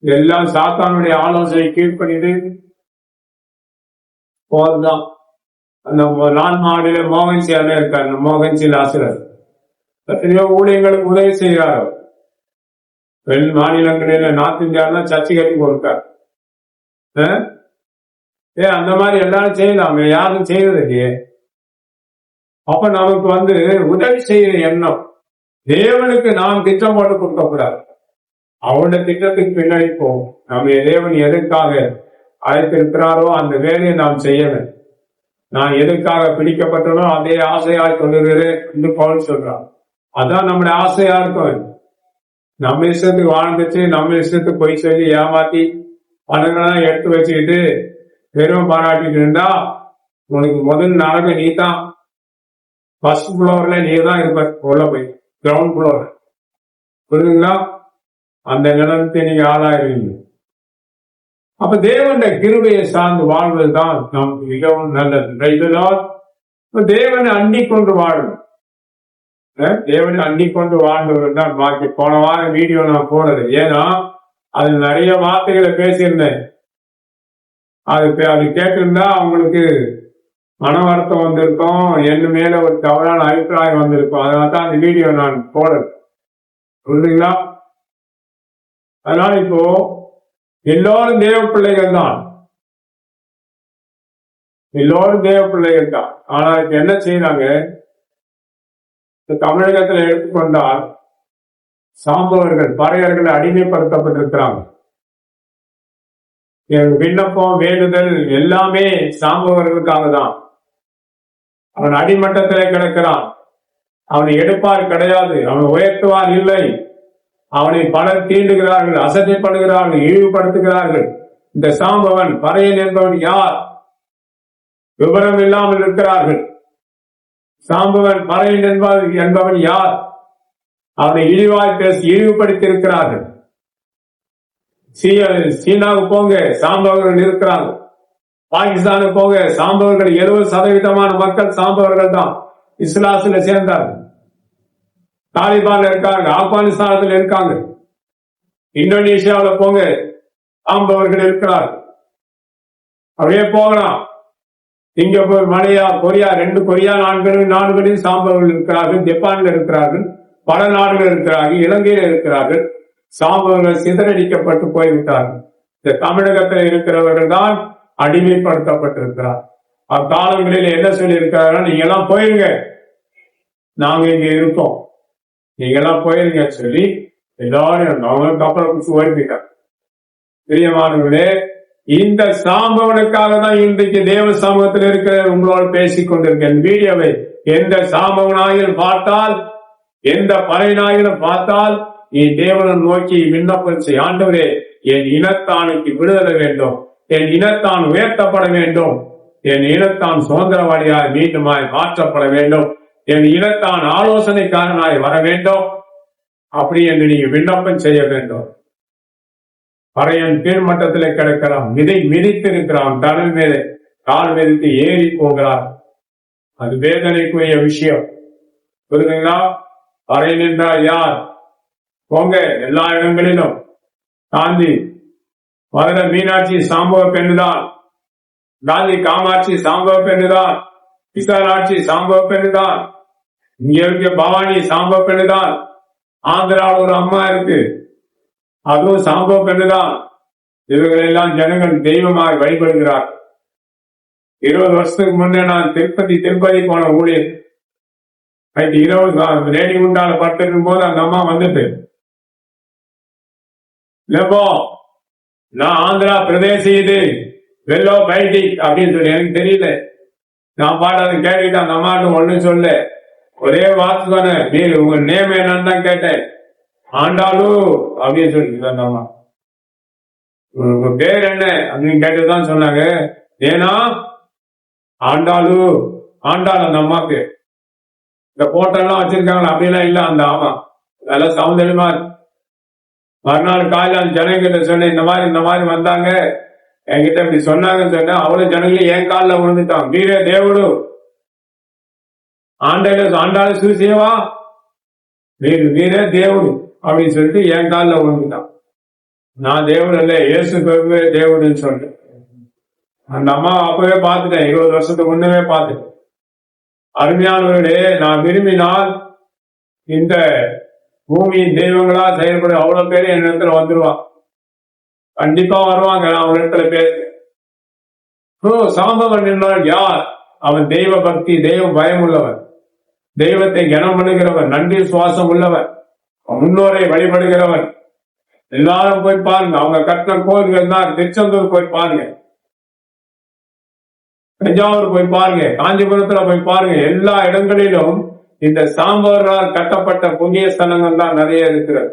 Speaker 1: எல்லாம் சாத்தானுடைய ஆலோசனை கீழ்படிது போதுதான். அந்த நான் மாடியில மோகன்சி அண்ணன் இருக்காரு. மோகன்சி ஆசிரியர் எத்தனையோ ஊழியங்களுக்கு உதவி செய்கிறார். வெளி மாநிலங்களில நார்த் இந்தியாவில் சர்ச்சை கட்டி கொடுத்தார். அந்த மாதிரி எல்லாரும் செய்யலாம். யாரும் செய்யறது இல்லையே. அப்ப நமக்கு உதவி செய்யற எண்ணம். தேவனுக்கு நாம் திட்டம் போட்டு கொடுக்க கூடாது. அவருடைய திட்டத்துக்கு பின்னாடி போவோம். நம்ம தேவன் எதற்காக அழைத்திருக்கிறாரோ அந்த வேலையை நாம் செய்யணும். நான் எதற்காக பிடிக்கப்பட்டனோ அதே ஆசையாய் சொல்லுகிறேன் என்று பவுல் சொல்றான். அதான் நம்முடைய ஆசையா இருக்கும். நம்ம இஷ்டத்துக்கு வாழ்ந்துச்சு, நம்ம இஷ்டத்துக்கு போய் சொல்லி ஏமாத்தி பணங்கள்லாம் எடுத்து வச்சுக்கிட்டு பெருமை பாராட்டிட்டு இருந்தா உனக்கு முதல் நாளைக்கு நீ தான் ஃபர்ஸ்ட் ஃப்ளோர்ல நீ தான் இருப்ப. உள்ள போய் கிரவுண்ட் ஃப்ளோர். புரியுதுங்களா? அந்த நிலத்தை நீங்க ஆளாயிருவீங்க. அப்ப தேவனுடைய கிருபையை சார்ந்து வாழ்வதுதான் நமக்கு மிகவும் நல்லது. தேவனை அண்டிக் கொண்டு வாழும். தேவனை அண்டிக் கொண்டு வாழ்ந்தவர்கள் தான் பாக்கி. போன வாரம் வீடியோ நான் போனது. ஏன்னா அது நிறைய வார்த்தைகளை பேசியிருந்தேன். அது கேட்டிருந்தா அவங்களுக்கு மன வருத்தம் வந்திருக்கும், என் மேல ஒரு தவறான அபிப்பிராயம் வந்திருக்கும். அதனால தான் அந்த வீடியோ நான் போடுறது. புரியுதுங்களா? அதனால இப்போ எல்லோரும் தேவ பிள்ளைகள் தான். எல்லோரும் தேவ பிள்ளைகள் தான். ஆனா இப்ப என்ன செய்யறாங்க? தமிழகத்தில் எடுத்துக்கொண்டால் சாம்பவர்கள், பறையர்கள் அடிமைப்படுத்தப்பட்டிருக்கிறாங்க. விண்ணப்பம், வேண்டுதல் எல்லாமே சாம்பவர்களுக்காக தான். அவன் அடிமட்டத்திலே கிடக்கிறான். அவனை எடுப்பார் கிடையாது. அவனை உயர்த்துவார் இல்லை. அவனை பலர் தீண்டுகிறார்கள், அசதிப்படுகிறார்கள், இழிவுபடுத்துகிறார்கள். இந்த சாம்பவன் பறையன் என்பவன் யார்? விவரம் இல்லாமல் இருக்கிறார்கள். சாம்பவன் பறையன் என்பவன் யார்? அவனை இழிவாய் பேசி இழிவுபடுத்தி இருக்கிறார்கள். சீனாவுக்கு போங்க, சாம்பவர்கள் இருக்கிறாங்க. பாகிஸ்தானுக்கு போக சாம்பவர்கள் 70% மக்கள் சாம்பவர்கள் தான் இஸ்லாத்துல சேர்ந்தார்கள். தாலிபான்ல இருக்காங்க, ஆப்கானிஸ்தானத்தில் இருக்காங்க, இந்தோனேஷியாவில் போங்க சாம்பவர்கள் இருக்கிறார்கள். அப்படியே போகலாம். சிங்கப்பூர், மலையா, கொரியா, 2 கொரியா நாடுகளில் சாம்பவர்கள் இருக்கிறார்கள். ஜப்பான்ல இருக்கிறார்கள், பல நாடுகள் இருக்கிறார்கள், இலங்கையில் இருக்கிறார்கள். சாம்பவர்கள் சிதறடிக்கப்பட்டு போய்விட்டார்கள். இந்த தமிழகத்தில் இருக்கிறவர்கள் தான் அடிமைப்படுத்தப்பட்டிருக்கிறார். அக்காலங்களில் என்ன சொல்லி இருக்கிறார்கள், நீங்க எல்லாம் போயிருங்க, நாங்க இங்க இருக்கோம், நீங்க எல்லாம் போயிருங்க சொல்லி எல்லாரும் அவங்க அப்புறம் குடிச்சு ஓடிட்டாங்க. பிரியமானவர்களே, இந்த சாம்பவனுக்காக தான் இன்றைக்கு தேவ சமூகத்தில் இருக்கிற உங்களோடு பேசிக் கொண்டிருக்கேன். வீடியோவை எந்த சாம்பவனாயிலும் பார்த்தால், எந்த பறையனாயிலும் பார்த்தால், நீ தேவனை நோக்கி விண்ணப்பம் செய். ஆண்டவரே, என் இனத்தானுக்கு விடுதலை வேண்டும், என் இனத்தான் உயர்த்தப்பட வேண்டும், என் இனத்தான் சுதந்திரவாதியாய் மீண்டுமாய் மாற்றப்பட வேண்டும், என் இனத்தான் ஆலோசனைக்காரனாய் வர வேண்டும், அப்படி என்று நீங்க விண்ணப்பம் செய்ய வேண்டும். பறையன் கீழ்மட்டத்திலே கிடக்கிறான், மிதித்திருக்கிறான், கடல் மீது கால் மிதித்து ஏறி போகிறார். அது வேதனைக்குரிய விஷயம். புரியுதுங்களா? பறையன் என்றால் யார்? போங்க எல்லா இடங்களிலும். காந்தி மதுரை மீனாட்சி சாம்பவ பெண்ணுதான், காந்தி காமாட்சி சாம்பவ பெண்ணுதான், விசாலாட்சி சாம்பவ பெண்ணுதான், இங்க இருக்க பவானி சாம்பவ பெண்ணுதான். ஆந்திராவில் ஒரு அம்மா இருக்கு, அதுவும் சாம்பவ பெண்ணுதான். இவர்களெல்லாம் ஜனங்கள் தெய்வமாக வழிபடுகிறார். 20 வருஷத்துக்கு முன்னே நான் திருப்பதி போன ஊழியர், 20 ரேடி குண்டால படுத்திருக்கும் போது அந்த அம்மா வந்துட்டு, இல்லப்போ நான் ஆந்திரா பிரதேச இது வெள்ளோ பைட்டி அப்படின்னு சொல்லி எனக்கு தெரியல. நான் பாட்டு கேட்டுக்கிட்டு அந்த அம்மாட்டு ஒண்ணும் சொல்ல, ஒரே வாக்கு தானே, நீ உங்க நேம் என்னன்னு தான் கேட்டேன். ஆண்டாளு அப்படின்னு சொல்லி அந்த அம்மா, உங்க பேர் என்ன அப்படின்னு கேட்டுதான் சொன்னாங்க. ஏன்னா ஆண்டாளு, ஆண்டாள் அந்த அம்மாக்கு. இந்த போட்டோலாம் வச்சிருக்காங்களா? அப்படிலாம் இல்ல அந்த ஆமா, நல்லா சௌந்தரியமா. மறுநாள் காலையில் அந்த ஜனங்கிட்ட சொன்னேன், இந்த மாதிரி வந்தாங்க என்கிட்ட இப்படி சொன்னாங்கன்னு சொன்னேன். அவ்வளவு ஜனங்களும் என் காலில் விழுந்துட்டான். வீரே தேவடு ஆண்டாளு சூசியவா, வீரே தேவடு அப்படின்னு சொல்லிட்டு என் காலில் விழுந்துட்டான். நான் தேவன் இல்ல, இயேசு தேவடுன்னு சொல்லிட்டு அந்த அம்மா அப்பவே பார்த்துட்டேன், 20 வருஷத்துக்கு முன்னவே பார்த்துட்டேன். அருமையானவர்களே, நான் விரும்பினால் இந்த பூமியின் தெய்வங்களா செயல்படும் அவ்வளவு பேர் என் இடத்துல வந்துருவான், கண்டிப்பா வருவாங்க. நான் அவன் இடத்துல பேசுறேன். சாம்பவன் என்றால் யார்? அவன் தெய்வ பக்தி, தெய்வ பயம் உள்ளவன், தெய்வத்தை கனம் பண்ணுகிறவன், நன்றி சுவாசம் உள்ளவன், முன்னோரை வழிபடுகிறவன். எல்லாரும் போய் பாருங்க, அவங்க கட்டின கோயில்கள் தான். திருச்செந்தூர் போய் பாருங்க, தஞ்சாவூர் போய் பாருங்க, காஞ்சிபுரத்துல போய் பாருங்க. எல்லா இடங்களிலும் இந்த சாம்பவர்களால் கட்டப்பட்ட புண்ணிய ஸ்தலங்கள் தான் நிறைய இருக்கிறது.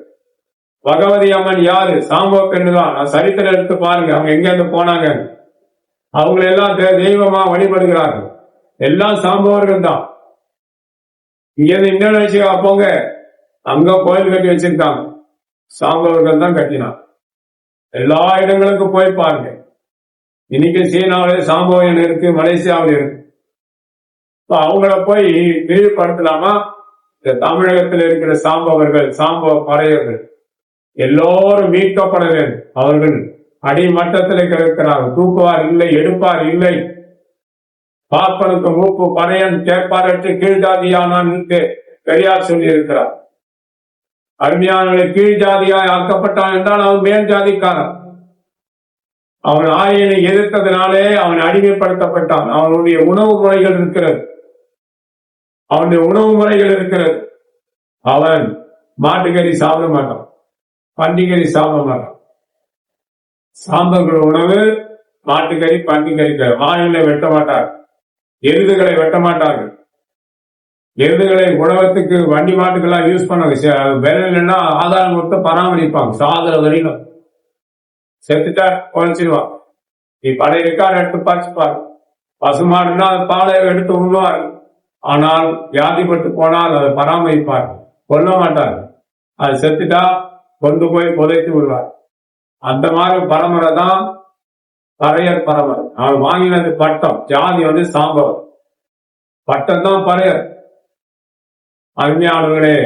Speaker 1: பகவதி அம்மன் யாரு? சாம்பவ பெண்ணு தான். சரித்திரம் எடுத்து பாருங்க, அவங்க எங்க இருந்து போனாங்க. அவங்களை எல்லாம் தெய்வமா வழிபடுகிறார்கள். எல்லாம் சாம்பவர்கள் தான். இங்க இருந்து இந்தோனேஷியா போங்க, அங்க கோயில் கட்டி வச்சிருக்காங்க, சாம்பவர்கள் தான் கட்டினான். எல்லா இடங்களுக்கும் போய் பாருங்க. இன்னைக்கு சீனாவில சாம்பவன் இருக்கு, மலேசியாவில் இருக்கு. அவங்கள போய் விரிவுபடுத்தலாமா? இந்த தமிழகத்தில் இருக்கிற சாம்பவர்கள், சாம்பவ பறையர்கள் எல்லோரும் மீட்கப்பட வேண்டும். அவர்கள் அடிமட்டத்தில் இருக்கிறார்கள். தூக்குவார் இல்லை, எடுப்பார் இல்லை. பார்ப்பனுக்கு மூப்பு பறையன் கேட்பாரற்று கீழ்ஜாதியானான் பெரியார் சொல்லி இருக்கிறார். அருமையானவர்களை, கீழ் ஜாதியாய் ஆக்கப்பட்டான் என்றால் அவன் மேல் ஜாதிக்காரன். அவன் ஆயனை எதிர்த்ததினாலே அவன் அடிமைப்படுத்தப்பட்டான். அவனுடைய உணவு முறைகள் இருக்கிறது, அவன் மாட்டுக்கறி சாப்பிட மாட்டான், பன்னிக்கறி சாப்பிட மாட்டான். சாம்பவர்கள் உணவு மாட்டுக்கறி, பன்னிக்கறி. வாயிலை வெட்ட மாட்டார், எருதுகளை வெட்ட மாட்டார்கள். எருதுகளை உழவத்துக்கு வண்டி மாட்டுக்கெல்லாம் யூஸ் பண்ண விலைன்னா ஆதாரம் கொடுத்து பராமரிப்பாங்க. சாதர வரையிலும் செத்துட்டா குறைச்சிடுவான். நீ பழைய ரெக்கார்டு எடுத்து பார்த்துப்பாரு. பசுமாடுன்னா பாலை எடுத்து உண்ணுவார், ஆனால் வியாதிப்பட்டு போனால் அதை பராமரிப்பார், கொல்ல மாட்டார். அது செத்துட்டா கொண்டு போய் புதைத்து விடுவார். அந்த மாதிரி பரம்பரை தான் பறையர் பரவர். அவன் வாங்கினது பட்டம், ஜாதி வந்து சாம்பவர், பட்டம் தான் பறையர். அருமையானவர்களே,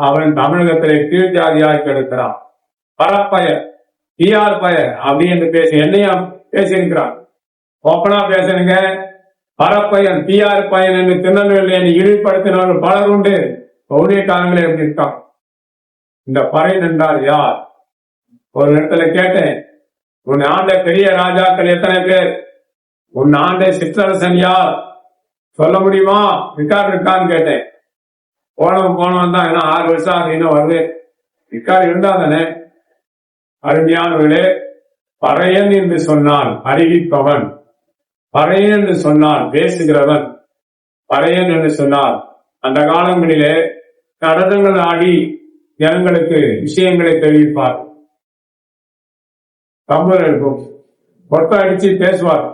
Speaker 1: அவன் தமிழகத்திலே கீழ் ஜாதியாய் கெடுக்கிறான். பரப்பயர், பிஆர் பயர் அப்படின்னு பேசி என்னையும் பேசியிருக்கிறான். ஓப்பனா பேசணுங்க. பரப்பயன், பிஆர் பயன் என்று திருநெல்வேலி இழிவுபடுத்தினவர்கள் பலர் உண்டு. ஊழியக்காரங்களே எப்படி இருக்கான். இந்த பறையன் என்றால் யார்? ஒரு இடத்துல கேட்டேன், உன் ஆண்ட பெரிய ராஜாக்கள் எத்தனை பேர்? உன் ஆண்ட சிற்றரசன் யார் சொல்ல முடியுமா? ரிக்கார்டு இருக்கான்னு கேட்டேன். போனவன் தான், ஏன்னா 6 வருஷம் ஆகுது, இன்னும் வருது. ரிக்கார்டு இருந்தா தானே. அருமையானவர்களே, பறையன் என்று சொன்னால் அறிவிப்பவன், பறையன் என்று சொன்னால் பேசுகிறவன், பறையன் என்று சொன்னால் அந்த காலங்களிலே நடனங்கள் ஆடி ஜனங்களுக்கு விஷயங்களை தெரிவிப்பார். தமிழர் இருக்கும், கொட்டை அடிச்சு பேசுவார்.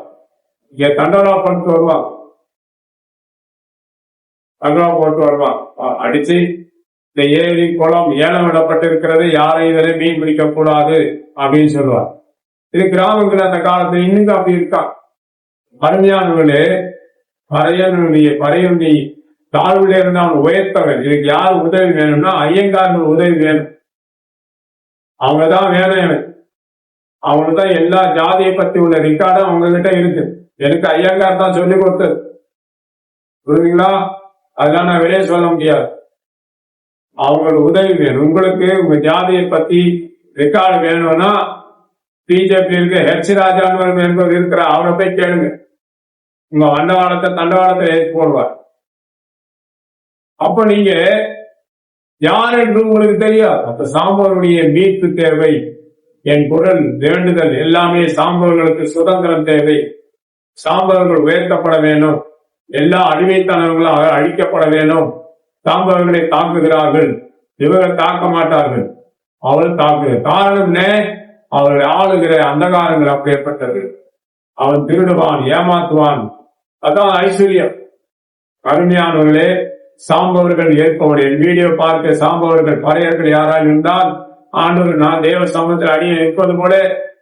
Speaker 1: இங்க தண்டலா போட்டு வருவான், தண்டலா போட்டு வருவான், அடிச்சு இந்த ஏரி குளம் ஏலம் விடப்பட்டிருக்கிறது, யாரையும் இதனை மீன் பிடிக்க கூடாது அப்படின்னு சொல்லுவார். இது கிராமங்கள் அந்த காலத்துல இன்னும் அப்படி இருக்கா. அருமையானவர்களே, பறையனுடைய தாழ்வுல இருந்து அவன் உயர்த்தவன். இதுக்கு யார் உதவி வேணும்னா ஐயங்கார்கள் உதவி வேணும். அவங்கதான் வேணும் எனக்கு. அவங்களுக்கு தான் எல்லா ஜாதியை பத்தி உள்ள ரிக்கார்டும் அவங்க கிட்ட இருக்கு. எனக்கு ஐயங்கார் தான் சொல்லி கொடுத்தது. புரியுதுங்களா? அதெல்லாம் நான் வெளியே சொல்ல முடியாது. அவங்களுக்கு உதவி வேணும். உங்களுக்கு உங்க ஜாதியை பத்தி ரெக்கார்டு வேணும்னா பிஜேபி இருக்கு, ஹெச் ராஜான் என்பவர் இருக்கிற, அவரை போய் கேளுங்க. உங்க தண்டவாளத்தை ஏற்றி போடுவார். அப்ப நீங்க யார் என்று உங்களுக்கு தெரியாது. அப்ப சாம்பவருடைய மீட்பு தேவை, என் குரல் வேண்டுதல் எல்லாமே சாம்பவர்களுக்கு சுதந்திரம் தேவை. சாம்பவர்கள் உயர்த்தப்பட வேண்டும். எல்லா அடிமைத்தனங்களும் அழிக்கப்பட வேண்டும். சாம்பவர்களை தாக்குகிறார்கள், இவர்கள் தாக்க மாட்டார்கள், அவள் தாக்குகிறார். காரணம் அவர்கள் ஆளுகிற அந்தகாரங்கள் அப்படியேற்பட்டது. அவன் திருடுவான், ஏமாத்துவான். அதான் ஐஸ்வர்யம். அருமையானவர்களே, சாம்பவர்கள் ஏற்பவர்கள் என் வீடியோ பார்க்க சாம்பவர்கள் பறையர்கள் யாரால் இருந்தால், ஆண்டவர் நான் தேவ சமூகத்தில் அடிய நிற்பது போல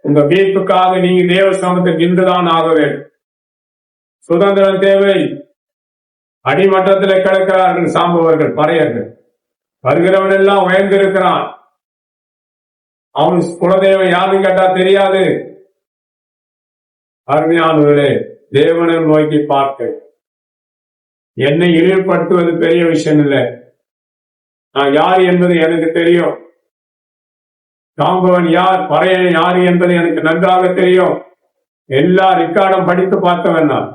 Speaker 1: உங்க மீட்புக்காக நீங்க தேவ சமூகத்தில் நின்றுதான் ஆக வேண்டும். சுதந்திரம் தேவை. அடிமட்டத்தில் கிடக்கிறார்கள் சாம்பவர்கள், பறையர்கள். வருகிறவன் எல்லாம் உயர்ந்திருக்கிறான். அவன் குலதெய்வம் யாருன்னு கேட்டா தெரியாது. அருமையானவர்களே, தேவனை நோக்கி பார்க்க என்னை இழிவுபடுத்துவது பெரிய விஷயம் இல்லை. நான் யார் என்பது எனக்கு தெரியும். சாம்பவன் யார், பறையன் யார் என்பது எனக்கு நன்றாக தெரியும். எல்லா ரிக்கார்டும் படித்து பார்த்தவன் நான்.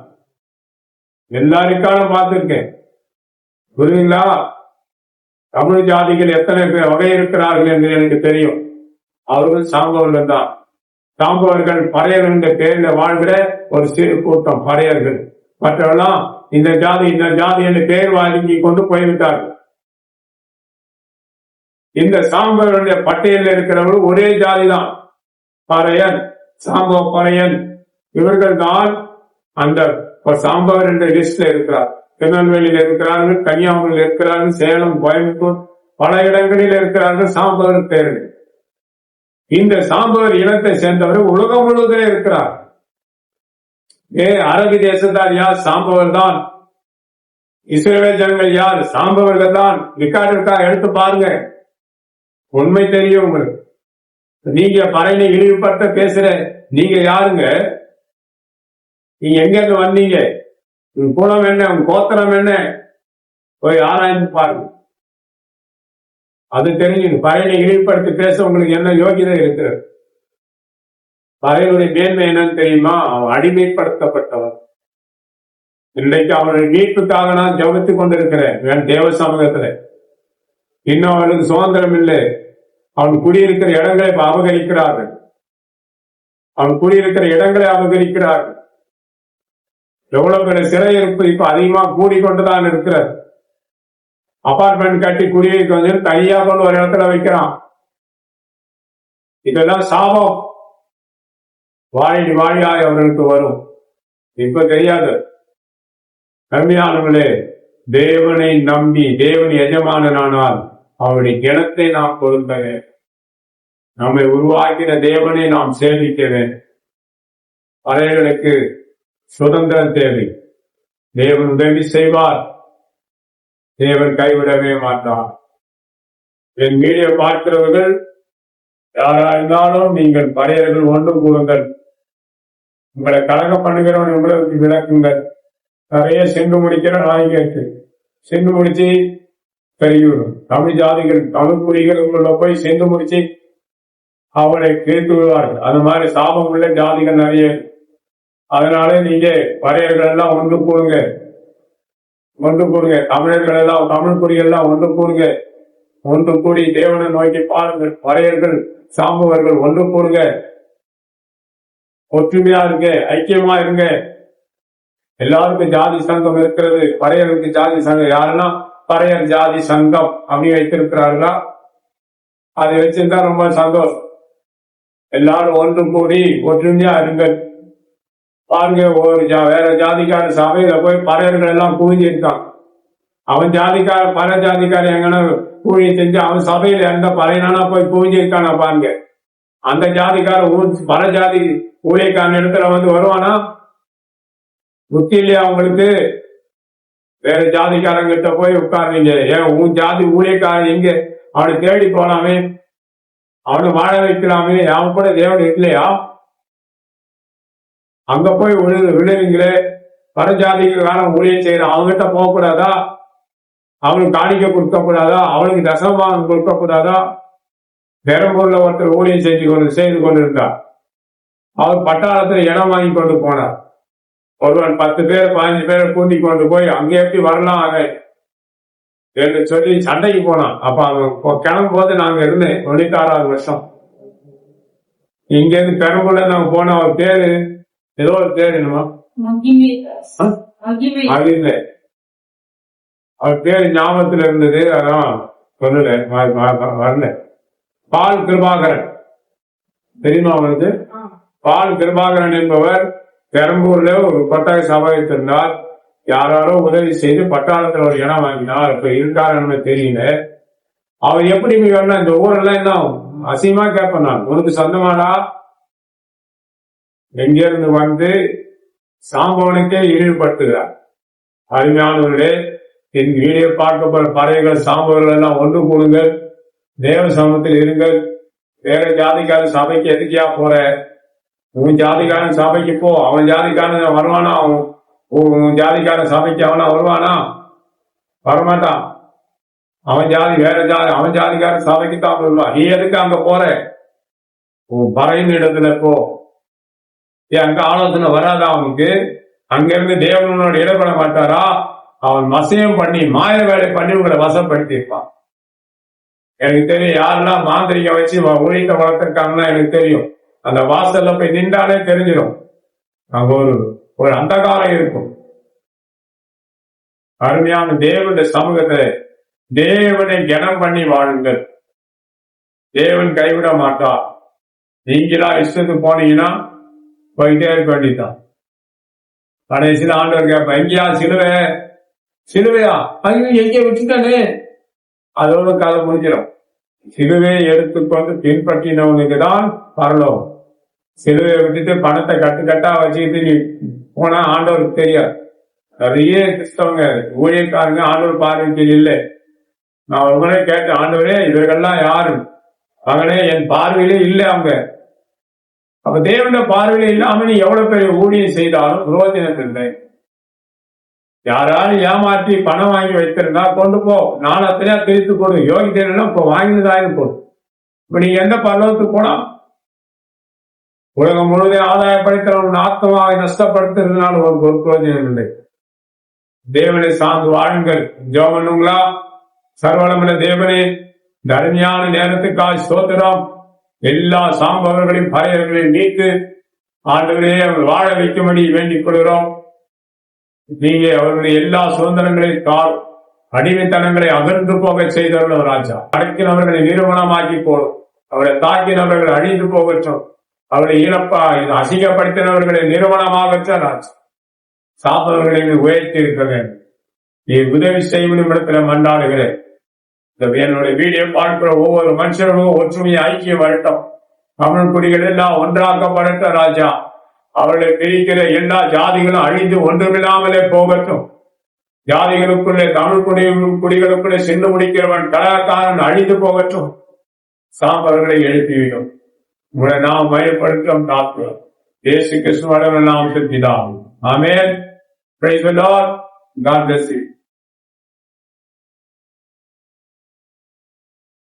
Speaker 1: எல்லா ரிக்கார்டும் பார்த்திருக்கேன். புரியுதுங்களா? தமிழ் ஜாதிகள் எத்தனை பேர் வகை இருக்கிறார்கள் என்று எனக்கு தெரியும். அவர்கள் சாம்பவர்கள் தான். சாம்பவர்கள் பறையர்கள் என்ற பெயரில் வாழ்கிற ஒரு சிறு கூட்டம் பறையர்கள். மற்றவெல்லாம் இந்த ஜாதி என்று பெயர் வாங்கி கொண்டு போய்விட்டார்கள். இந்த சாம்பவர்களுடைய பட்டியலில் இருக்கிறவர்கள் ஒரே ஜாதி தான், பறையன், சாம்பவ பறையன். இவர்கள் தான் அந்த சாம்பவர் என்ற லிஸ்ட்ல இருக்கிறார். திருநெல்வேலியில் இருக்கிறார்கள், கன்னியாகுமரியில் இருக்கிறார்கள், சேலம், கோயம்புத்தூர், பல இடங்களில் இருக்கிறார்கள் சாம்பவர் பெயர்கள். இந்த சாம்பவர் இனத்தை சேர்ந்தவர் உலகம் முழுவதும் இருக்கிறார். அரபி தேசத்தார் யார்? சாம்பவர் தான். இஸ்ரேல் ஜனங்கள் யார்? சாம்பவர்கள் தான். ரிக்கார்டு எடுத்து பாருங்க, உண்மை தெரியும் உங்களுக்கு. நீங்க பறையனை இழிவுபட்ட பேசுற நீங்க யாருங்க? நீங்க எங்க இருந்து வந்தீங்க? உன் குலம் என்ன, உன் கோத்திரம் என்ன? போய் ஆராய்ந்து பாருங்க, அது தெரிஞ்சு. பறையனை இழிவுபடுத்தி பேச உங்களுக்கு என்ன யோகிதை இருக்கிறது? பறையனுடைய மேன்மை என்னன்னு தெரியுமா? அவன் அடிமைப்படுத்தப்பட்டவன். இன்றைக்கு அவனுடைய மீட்புக்காக நான் ஜபித்துக் கொண்டிருக்கிறேன் தேவ சமூகத்துல. இன்னும் அவனுக்கு சுதந்திரம் இல்லை. அவன் குடியிருக்கிற இடங்களை அபகரிக்கிறார்கள். அவன் குடியிருக்கிற இடங்களை அபகரிக்கிறார்கள். எவ்வளவு பெரிய சிறையிருப்பு இப்ப அதிகமா கூடிக்கொண்டுதான் இருக்கிறது. அபார்ட்மெண்ட் கட்டி குடியிருக்க கொஞ்சம் தனியா கொண்டு ஒரு இடத்துல வைக்கிறான். இதெல்லாம் சாபம். வாழியாய் அவர்களுக்கு வரும். இப்ப தெரியாது. கம்மியானவர்களே, தேவனை நம்பி தேவன் எஜமானனானால் அவருடைய கிணத்தை நாம் பொருந்த வேண்டும். நம்மை உருவாக்கின தேவனை நாம் சேவிக்க வேண்டும். பறையர்களுக்கு சுதந்திரம் தேவை. தேவன் உதவி செய்வார். தேவன் கைவிடவே மாட்டார். என் வீடியோ பார்க்கிறவர்கள் யாரா இருந்தாலும் நீங்கள் பறையர்கள் ஒன்று கூடுங்கள். உங்களை கலங்க பண்ணுகிறவன் உங்களுக்கு விளக்குங்கள். நிறைய சென்று முடிக்கிற நாய்களுக்கு சென்று முடிச்சு பெருகிவிடும். தமிழ் ஜாதிகள் தமிழ் குடிகள் உள்ள போய் சென்று முடிச்சு அவளை கேட்டு விடுவார்கள். அது மாதிரி சாபம் உள்ள ஜாதிகள் நிறைய. அதனால நீங்க பறையர்கள் எல்லாம் ஒன்று கூடுங்க, ஒன்று கூடுங்க. தமிழர்கள் எல்லாம் தமிழ் குடிகள் எல்லாம் ஒன்று கூடுங்க. ஒன்று கூடி தேவனை நோக்கி பாருங்கள். பறையர்கள் சாம்பவர்கள் ஒன்று கூடுங்க. ஒற்றுமையா இருங்க, ஐக்கியமா இருங்க. எல்லாருக்கும் ஜாதி சங்கம் இருக்கிறது. பறையர்களுக்கு ஜாதி சங்கம் யாருன்னா பறையர் ஜாதி சங்கம் அப்படி வைத்திருக்கிறார்களா? அதை வச்சிருந்தா ரொம்ப சந்தோஷம். எல்லாரும் ஒன்று கூடி ஒற்றுமையா இருங்கள். பாருங்க, ஒரு வேற ஜாதிக்கார சபையில போய் பறையர்கள் எல்லாம் குவிஞ்சிருக்கான். அவன் ஜாதிக்கார பல ஜாதிக்கார எங்கன்னா கூலி செஞ்சு அவன் சபையில எந்த பறையனா போய் குவிஞ்சிருக்கான பாருங்க. அந்த ஜாதிக்கார பல ஜாதி ஊழியக்கான இடத்துல வந்து வருவானா? புத்தி இல்லையா அவங்களுக்கு? வேற ஜாதிக்காரங்கிட்ட போய் உட்காருவீங்க. ஏன் உன் ஜாதி ஊழியக்காரன் எங்க? அவனை தேடி போலாமே, அவனை வாழ வைக்கலாமே. அவன் கூட தேவன் இல்லையா? அங்க போய் விழுவீங்களே. பரஜாதிக்காரன் ஊழியம் செய்யறான், அவங்ககிட்ட போகக்கூடாதா? அவனுக்கு காணிக்க கொடுக்க கூடாதா? அவனுக்கு தசமானம் கொடுக்க கூடாதா? பெரம்பூர்ல ஒருத்தர் ஊழியம் செய்து கொண்டிருந்தார். அவர் பட்டாளத்துல இடம் வாங்கி கொண்டு போனார். ஒருவன் 10 பேர் 15 பேரை கூட்டி கொண்டு போய் அங்கே எப்படி வரலாம் என்று சொல்லி சண்டைக்கு போனான். அப்ப அவன் கிளம்பும் போது நாங்க இருந்தேன் 96வது வருஷம். இங்க இருந்து பெரம்பூர்ல நாங்க போன அவர் பேரு ஏதோ ஒரு பேர் என்னமா அது இல்லை, அவர் பேரு ஞாபகத்துல இருந்தது, அதான் சொல்லல வரல. பால் கிருபாகரன் தெரியுமா அவனுக்கு? பால் கிருபாகரன் என்பவர் பெரம்பூர்ல ஒரு கொட்டக சபை வைத்திருந்தார். யாராரோ உதவி செய்து பட்டாளத்துல ஒரு இடம் வாங்கினார். இப்ப இருக்காருன்னு தெரியல. அவர் எப்படி வரல? இந்த ஊரெல்லாம் என்ன அசியமா கேட்பேன் நான், உனக்கு சொந்தமாடா? எங்க இருந்து வந்து சாம்பவனுக்கே இழிவுபடுத்துகிறார். அருமையானவர்களே, என் வீடியோ பார்க்க போற பறையர்கள் சாம்பவர்கள் எல்லாம் ஒன்று கூடுங்கள். தேவ சமூகத்தில் இருங்கள். வேற ஜாதிக்கார சபைக்கு எதுக்கியா போற? உன் ஜாதிக்காரன் சபைக்கு போ. அவன் ஜாதிக்காரன் வருவானா? உன் ஜாதிக்காரன் சபைக்கு அவனா வருவானா? வரமாட்டான். அவன் ஜாதி வேற ஜாதி, அவன் ஜாதிக்காரன் சபைக்கு தான் வருவான். நீ எதுக்கு அங்க போற? உன் பறையின் இடத்துல போ. அங்க ஆலோசனை வராதா அவனுக்கு? அங்க இருந்து தேவனோட இடப்பட மாட்டாரா? அவன் வசியம் பண்ணி மாய வேலை பண்ணி உங்களை வசப்படுத்தி இருப்பான். எனக்கு தெரியும் யாரெல்லாம் மாந்திரிக வச்சு ஊழியத்தை வளர்த்திருக்காங்கன்னா எனக்கு தெரியும். அந்த வாசல்ல போய் நின்றாலே தெரிஞ்சிடும். அங்க ஒரு அந்தகாரம் இருக்கும். அருமையான தேவனுடைய சமூகத்தை தேவனை கனம் பண்ணி வாழுங்கள். தேவன் கைவிட மாட்டார். நீங்களா இஷ்டத்துக்கு போனீங்கன்னா போயிட்டே இருக்க வேண்டியதான். கடைசியில் ஆண்டவர் கேட்ப, எங்கேயா சிலுவையா? ஐயோ எங்கே விட்டுட்டானே, அதோட கதை முடிஞ்சிடும். சிலுவையை எடுத்துக்கொண்டு பின்பற்றினவனுக்கு தான் பரலோகம். சிலுவையை விட்டுட்டு பணத்தை கட்டா வச்சுக்கிட்டு நீ போனா ஆண்டவருக்கு தெரியாது. நிறைய கிறிஸ்தவங்க ஊழியக்காரங்க ஆண்டவர் பார்வைக்கு இல்லை. நான் ஒரு முறை கேட்டேன், ஆண்டவரே இவர்கள்லாம் யாரு? அவங்களே என் பார்வையிலே இல்லை அவங்க. அப்ப தேவன பார்வையில இல்லாம நீ எவ்வளவு பெரிய ஊழியம் செய்தாலும் புரோஜனம் இல்லை. யாராலும் ஏமாற்றி பணம் வாங்கி வைத்திருந்தா கொண்டு போ, நாளத்திலே பிரித்து கொடு. யோகிதா இப்போ வாங்கினதாயும் போடு. இப்ப நீங்க எந்த பல்லவத்துக்கு போனா? உலகம் முழுவதும் ஆதாயப்படுத்த ஆத்மாவை நஷ்டப்படுத்துறதுனால ஒரு புரோஜனம் இல்லை. தேவனை சார்ந்து வாழுங்கள். ஜோமனுங்களா? சர்வலமுள்ள தேவனே, தர்மியான நேரத்துக்காக ஸ்தோத்திரம். எல்லா சாம்பவர்களையும் பறையர்களையும் நீத்து ஆண்டவரே அவர் வாழ வைக்கும்படி வேண்டிக் கொள்கிறோம். நீங்க அவருடைய எல்லா சுதந்திரங்களையும் கால் அடிமைத்தனங்களை அகன்று போக செய்தவர்கள் ராஜா. அடக்கினவர்களை நிறுவனமாக்கி போடும். அவரை தாக்கினவர்கள் அழிந்து போகட்டும். அவரை இழப்பா அசிங்கப்படுத்தினவர்களை நிறுவனமாகற்ற ராஜா. சாப்பவர்களை உயர்த்தி இருக்க வேண்டும். நீ உதவி செய்யும் இடத்துல மன்றாடுகிறேன். என்னுடைய வீடியோ பார்க்கிற ஒவ்வொரு மனுஷர்களும் ஒற்றுமையை ஐக்கியம் வரட்டும். தமிழ் குடிகள் எல்லாம் ஒன்றாக்கப்படட்டும் ராஜா. அவர்களை பிரிக்கிற எல்லா ஜாதிகளும் அழிந்து ஒன்றுமில்லாமலே போகட்டும். ஜாதிகளுக்குள்ளே தமிழ் குடிகளுக்குள்ளே சென்று முடிக்கிறவன் கலாக்காரன் அழிந்து போகட்டும். சாம்பவர்களை எழுப்பிவிடும். உங்களை நாம் மயப்படுத்தும் தாக்குறோம். இயேசு கிறிஸ்துவின் நாமத்தில் பிதாவே. ஆமென். Praise the Lord. God bless you.